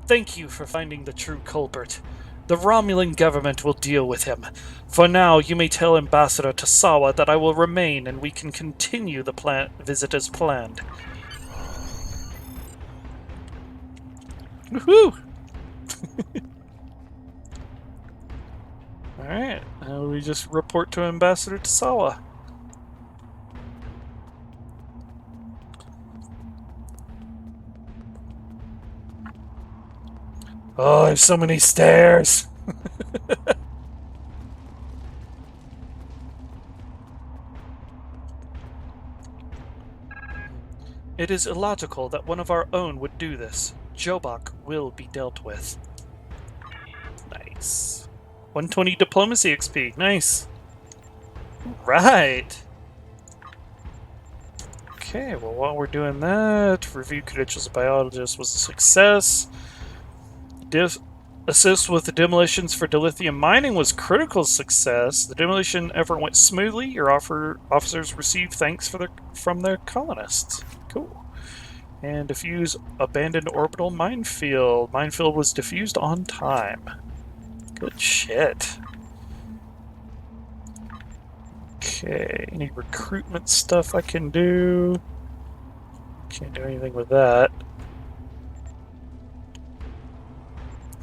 Thank you for finding the true culprit. The Romulan government will deal with him. For now, you may tell Ambassador Tasawa that I will remain and we can continue the visit as planned. Woohoo! Alright, now we just report to Ambassador Tasawa. Oh, there's so many stairs! It is illogical that one of our own would do this. Jobok will be dealt with. Nice. 120 diplomacy XP. Nice. Right. Okay, well, while we're doing that, review credentials of biologist was a success. Assist with the demolitions for dilithium mining was critical success. The demolition effort went smoothly. Your officers received thanks from their colonists. Cool. And diffuse abandoned orbital minefield. Minefield was diffused on time. Good shit. Okay, any recruitment stuff I can do? Can't do anything with that.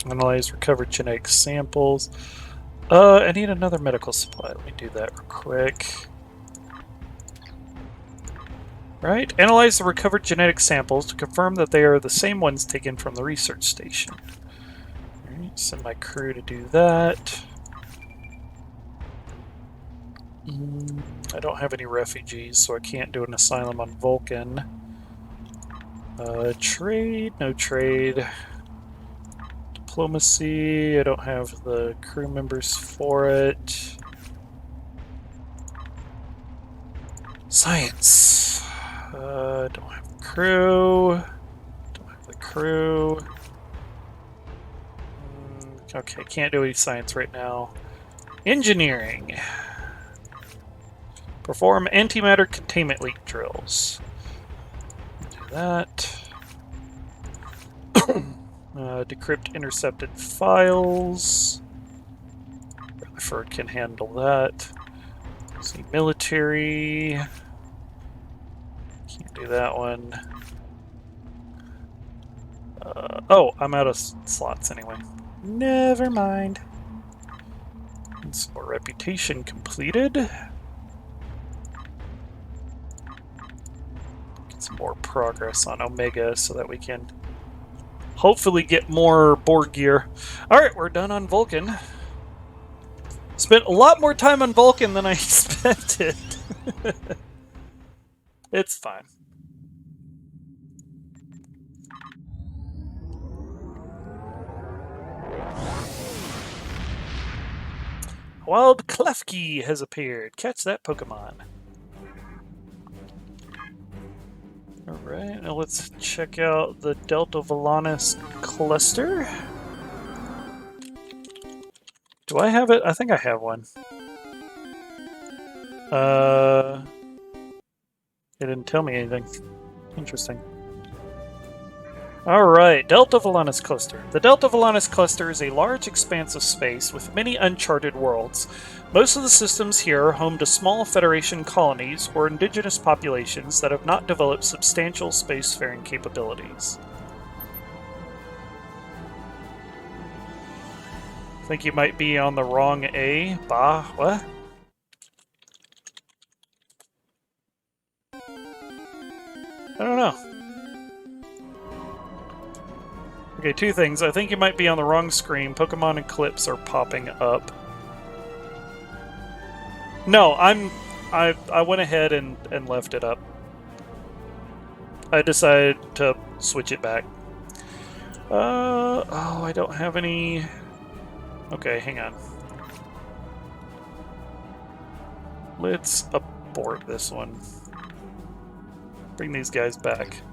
Analyze recovered genetic samples. I need another medical supply. Let me do that real quick. Right, analyze the recovered genetic samples to confirm that they are the same ones taken from the research station. Alright, send my crew to do that. I don't have any refugees, so I can't do an asylum on Vulcan. Trade, no trade. Diplomacy, I don't have the crew members for it. Science. Don't have the crew. Don't have the crew. Okay, can't do any science right now. Engineering. Perform antimatter containment leak drills. Do that. Decrypt intercepted files. Rutherford can handle that. See, military. Can't do that one. Oh, I'm out of slots anyway. Never mind. And some more reputation completed. Get some more progress on Omega so that we can hopefully get more Borg gear. Alright, we're done on Vulcan. Spent a lot more time on Vulcan than I expected. It's fine. Wild Klefki has appeared. Catch that Pokemon. Alright, now let's check out the Delta Volanus cluster. Do I have it? I think I have one. It didn't tell me anything. Interesting. Alright, Delta Volanus Cluster. The Delta Volanus Cluster is a large expanse of space with many uncharted worlds. Most of the systems here are home to small Federation colonies or indigenous populations that have not developed substantial spacefaring capabilities. Think you might be on the wrong A. Bah, what? I don't know. Okay, two things. I think you might be on the wrong screen. Pokemon and clips are popping up. No, I went ahead and left it up. I decided to switch it back. Oh, I don't have any... Okay, hang on. Let's abort this one. Bring these guys back.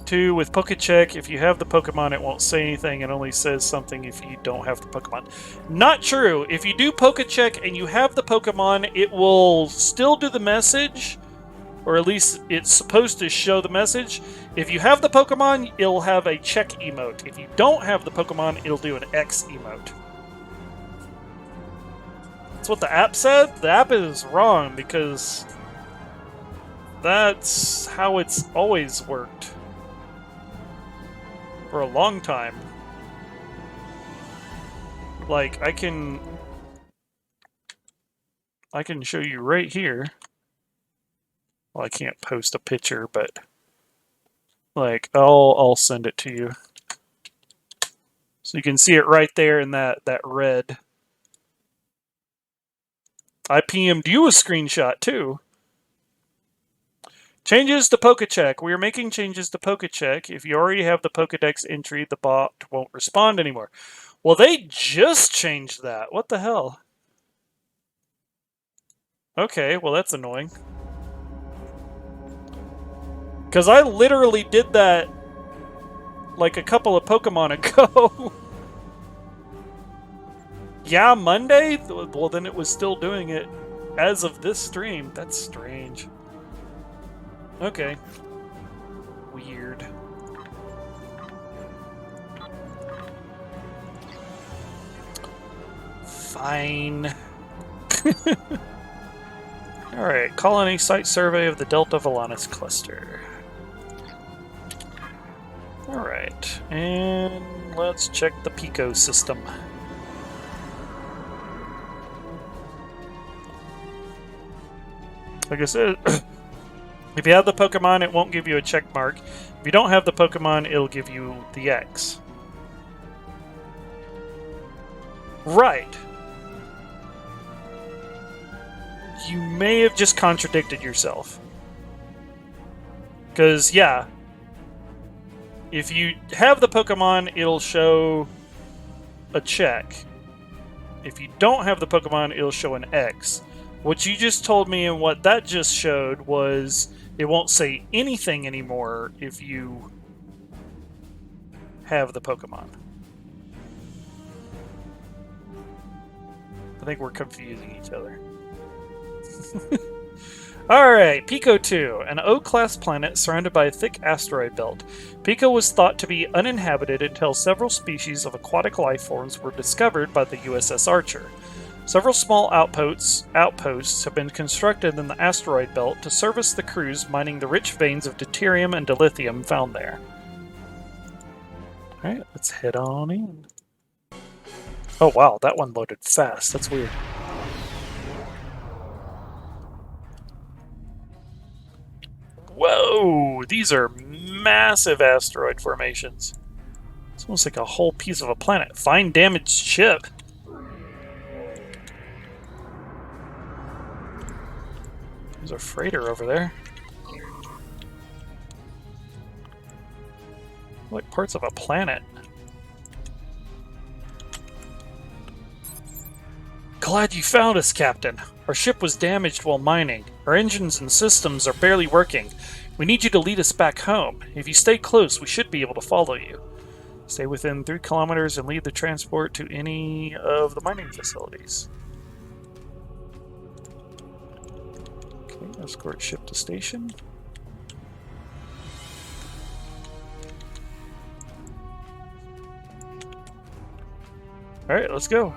2, with Pokecheck, if you have the Pokemon, it won't say anything. It only says something if you don't have the Pokemon. Not true. If you do Pokecheck and you have the Pokemon, it will still do the message, or at least it's supposed to show the message. If you have the Pokemon, it'll have a check emote. If you don't have the Pokemon, it'll do an X emote. That's what the app said. The app is wrong because that's how it's always worked. For a long time. Like, I can show you right here. Well, I can't post a picture, but like I'll send it to you. So you can see it right there in that red. I PM'd you a screenshot too. Changes to Pokecheck. We are making changes to Pokecheck. If you already have the Pokedex entry, the bot won't respond anymore. Well, they just changed that. What the hell? Okay, well that's annoying. Because I literally did that like a couple of Pokemon ago. Yeah, Monday? Well, then it was still doing it as of this stream. That's strange. Okay. Weird. Fine. Alright, colony site survey of the Delta Volanus cluster. Alright, and let's check the Pico system. Like I said, if you have the Pokemon, it won't give you a check mark. If you don't have the Pokemon, it'll give you the X. Right. You may have just contradicted yourself. Because, yeah, if you have the Pokemon, it'll show a check. If you don't have the Pokemon, it'll show an X. What you just told me and what that just showed was it won't say anything anymore if you have the Pokemon. I think we're confusing each other. Alright, Pico 2, an O-class planet surrounded by a thick asteroid belt. Pico was thought to be uninhabited until several species of aquatic life forms were discovered by the USS Archer. Several small outposts have been constructed in the asteroid belt to service the crews mining the rich veins of deuterium and dilithium found there. Alright, let's head on in. Oh wow, that one loaded fast. That's weird. Whoa! These are massive asteroid formations. It's almost like a whole piece of a planet. Find damaged ship. There's a freighter over there. Like parts of a planet. Glad you found us, Captain. Our ship was damaged while mining. Our engines and systems are barely working. We need you to lead us back home. If you stay close, we should be able to follow you. Stay within 3 kilometers and lead the transport to any of the mining facilities. Okay, escort ship to station. Alright, let's go.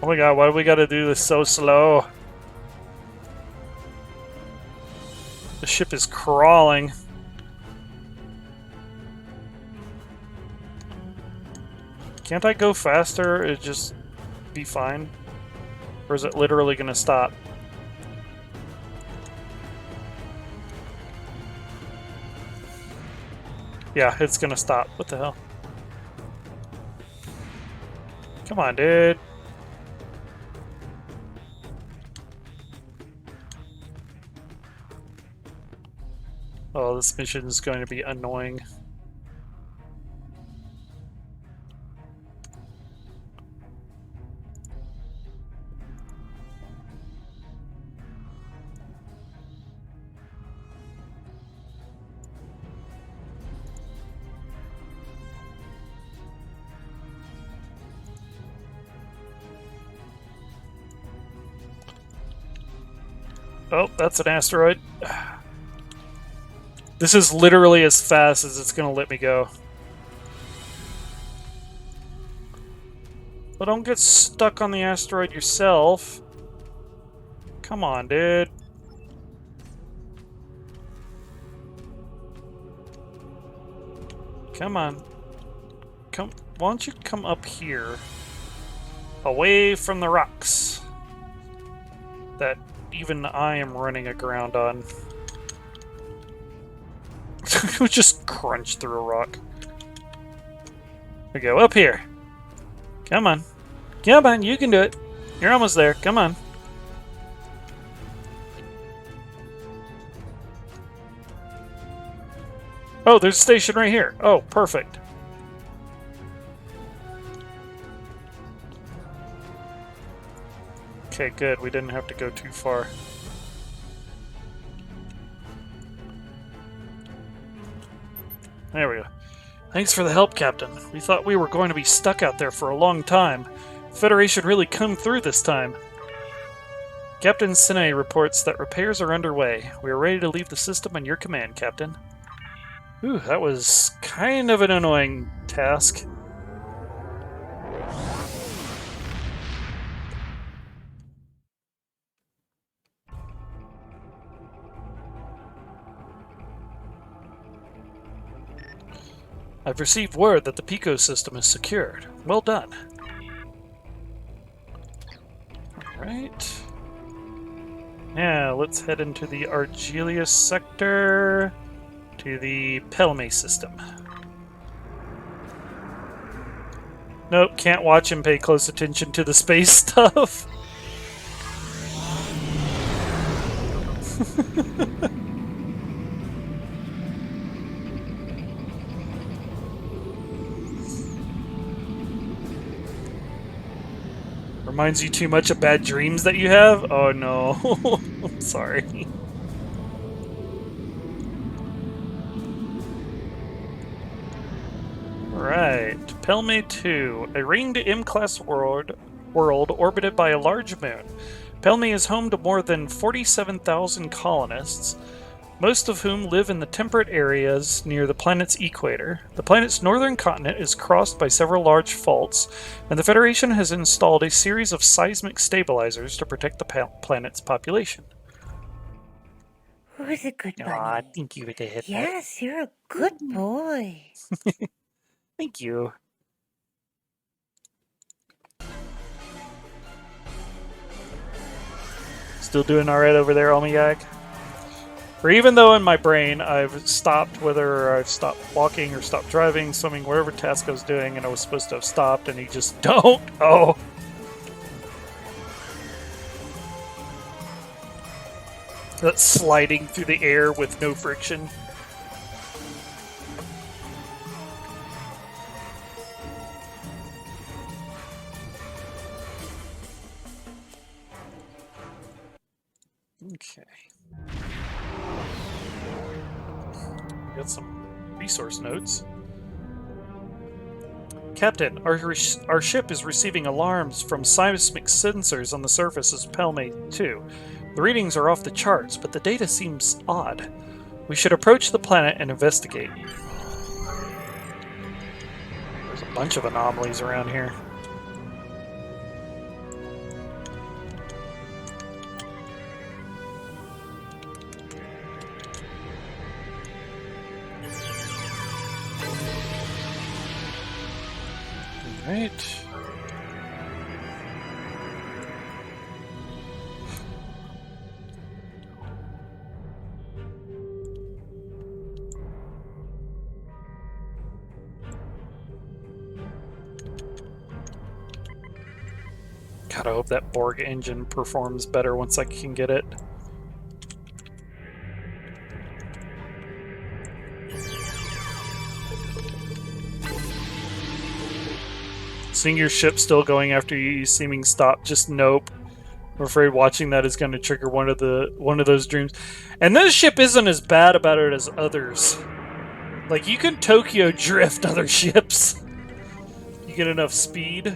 Oh my god, why do we gotta do this so slow? The ship is crawling. Can't I go faster? It'd just be fine? Or is it literally gonna stop? Yeah, it's gonna stop. What the hell? Come on, dude. Oh, this mission is going to be annoying. Oh, that's an asteroid. This is literally as fast as it's gonna let me go. But don't get stuck on the asteroid yourself. Come on, dude. Come on. Come. Why don't you come up here? Away from the rocks. That even I am running aground on. We just crunch through a rock. We go up here. Come on. Come on, you can do it. You're almost there. Come on. Oh, there's a station right here. Oh, perfect. Okay, good. We didn't have to go too far. There we go. Thanks for the help, Captain. We thought we were going to be stuck out there for a long time. The Federation really come through this time. Captain Sine reports that repairs are underway. We are ready to leave the system in your command, Captain. Ooh, that was kind of an annoying task. I've received word that the Pico system is secured. Well done. Alright. Yeah, let's head into the Argelius sector to the Pelme system. Nope, can't watch and pay close attention to the space stuff. Reminds you too much of bad dreams that you have? Oh no. I'm sorry. Right. Pelme 2. A ringed M-class world orbited by a large moon. Pelme is home to more than 47,000 colonists. most of whom live in the temperate areas near the planet's equator. The planet's northern continent is crossed by several large faults, and the Federation has installed a series of seismic stabilizers to protect the planet's population.
Who's a good bunny?
Aw, thank you with the headbutt.
Yes, you're a good boy.
Thank you. Still doing alright over there, Omiyag? Or even though in my brain I've stopped, whether I've stopped walking or stopped driving, swimming, whatever task I was doing, and I was supposed to have stopped, and he just don't. Oh. That's sliding through the air with no friction. Okay. Got some resource notes. Captain, our ship is receiving alarms from seismic sensors on the surface of Pelme 2. The readings are off the charts, but the data seems odd. We should approach the planet and investigate. There's a bunch of anomalies around here. Right. God, I hope that Borg engine performs better once I can get it. Seeing your ship still going after you seeming stop, just nope. I'm afraid watching that is going to trigger one of those dreams. And this ship isn't as bad about it as others. Like, you can Tokyo drift other ships. You get enough speed.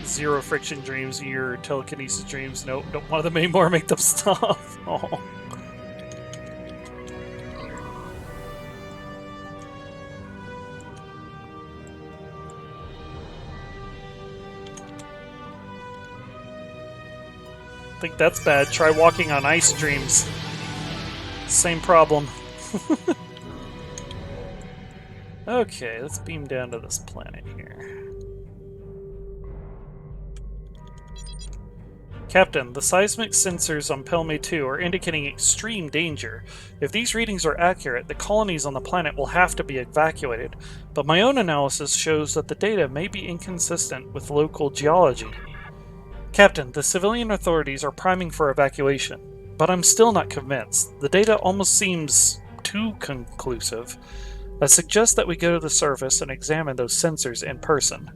Zero friction dreams, your telekinesis dreams. Nope, don't want them anymore, make them stop. Oh. I think that's bad. Try walking on ice dreams. Same problem. Okay, let's beam down to this planet here. Captain, the seismic sensors on Pelme 2 are indicating extreme danger. If these readings are accurate, the colonies on the planet will have to be evacuated, but my own analysis shows that the data may be inconsistent with local geology. Captain, the civilian authorities are priming for evacuation, but I'm still not convinced. The data almost seems too conclusive. I suggest that we go to the surface and examine those sensors in person.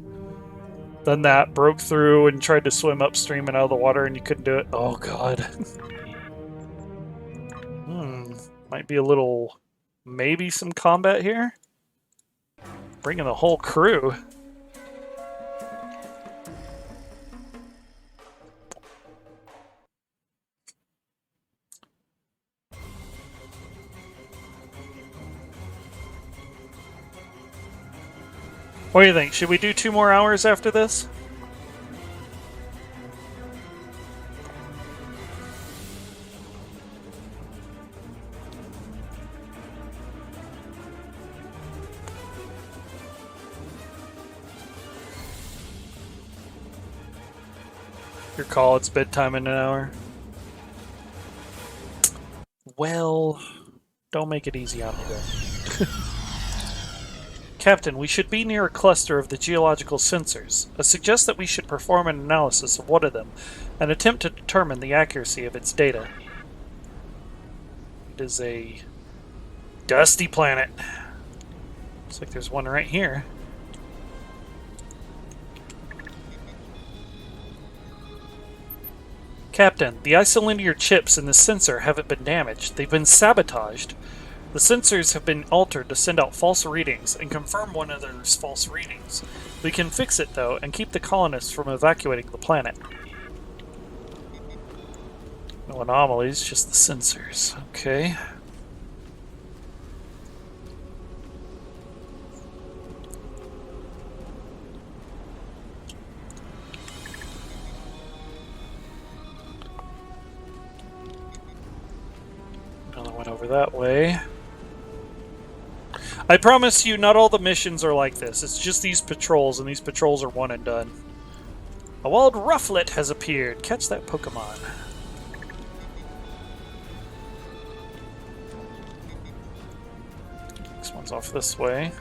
Then that broke through and tried to swim upstream and out of the water and you couldn't do it. Oh god. Might be a little... maybe some combat here? Bringing the whole crew. What do you think? Should we do 2 more hours after this? Your call, it's bedtime in an hour. Well, don't make it easy on me then. Captain, we should be near a cluster of the geological sensors. I suggest that we should perform an analysis of one of them and attempt to determine the accuracy of its data. It is a dusty planet. Looks like there's one right here. Captain, the isolinear chips in the sensor haven't been damaged. They've been sabotaged. The sensors have been altered to send out false readings and confirm one another's false readings. We can fix it, though, and keep the colonists from evacuating the planet. No anomalies, just the sensors. Okay. Another one over that way. I promise you, not all the missions are like this. It's just these patrols, and these patrols are one and done. A wild rufflet has appeared. Catch that Pokemon. This one's off this way.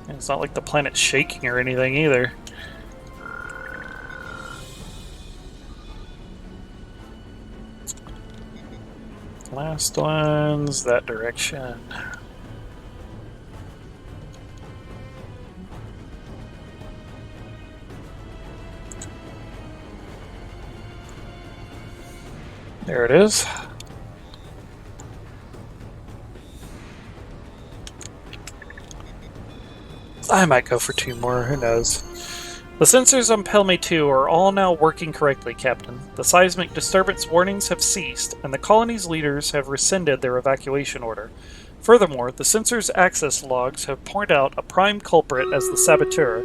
And it's not like the planet's shaking or anything either. Last one's that direction. There it is. I might go for 2 more, who knows. The sensors on Pelme 2 are all now working correctly, Captain. The seismic disturbance warnings have ceased, and the colony's leaders have rescinded their evacuation order. Furthermore, the sensors' access logs have pointed out a prime culprit as the saboteur,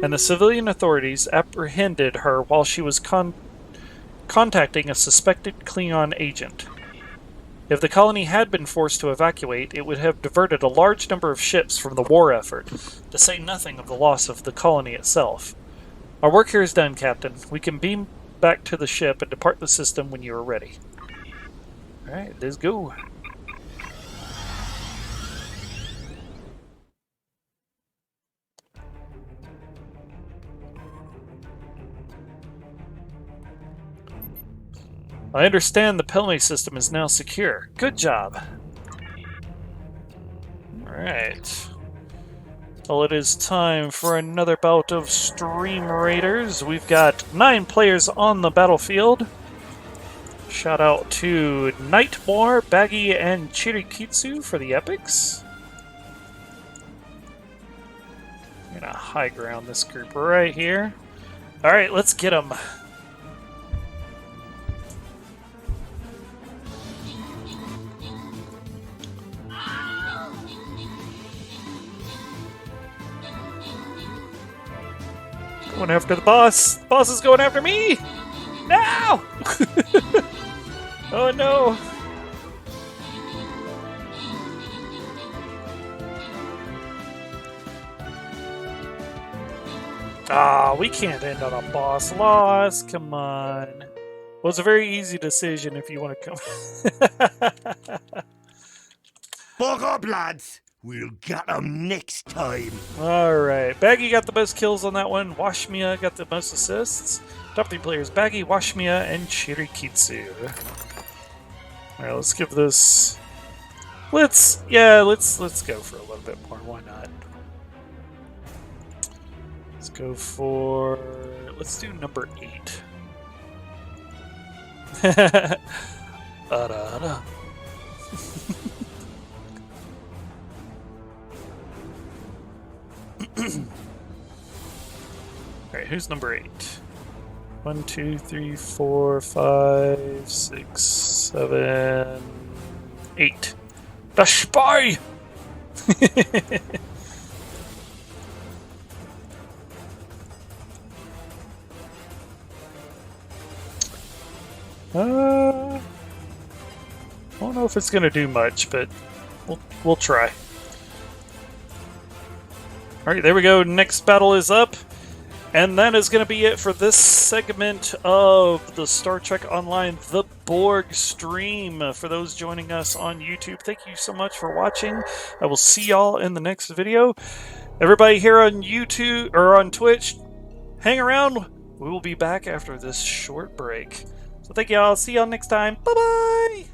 and the civilian authorities apprehended her while she was contacting a suspected Klingon agent. If the colony had been forced to evacuate, it would have diverted a large number of ships from the war effort, to say nothing of the loss of the colony itself. Our work here is done, Captain. We can beam back to the ship and depart the system when you are ready. Alright, let's go. I understand the Pelme system is now secure. Good job. Alright. Well, it is time for another bout of Stream Raiders. We've got 9 players on the battlefield. Shout out to Nightmore, Baggy, and Chirikitsu for the epics. I'm gonna high ground this group right here. Alright, let's get them. Going after the boss. The boss is going after me! No! Oh no! Ah, we can't end on a boss loss. Come on. Well, it's a very easy decision if you want to come.
Buck up, lads! We'll get 'em next time.
Alright, Baggy got the most kills on that one. Washmia got the most assists. Top 3 players, Baggy, Washmia, and Chirikitsu. Alright, let's give this... Let's go for a little bit more. Why not? Let's go for... Let's do number 8. Ada. Alright, who's number 8? 1, 2, 3, 4, 5, 6, 7, 8. The spy! I don't know if it's gonna do much, but we'll try. Alright, there we go. Next battle is up. And that is going to be it for this segment of the Star Trek Online The Borg stream. For those joining us on YouTube, thank you so much for watching. I will see y'all in the next video. Everybody here on YouTube or on Twitch, hang around. We will be back after this short break. So thank y'all. See y'all next time. Bye-bye!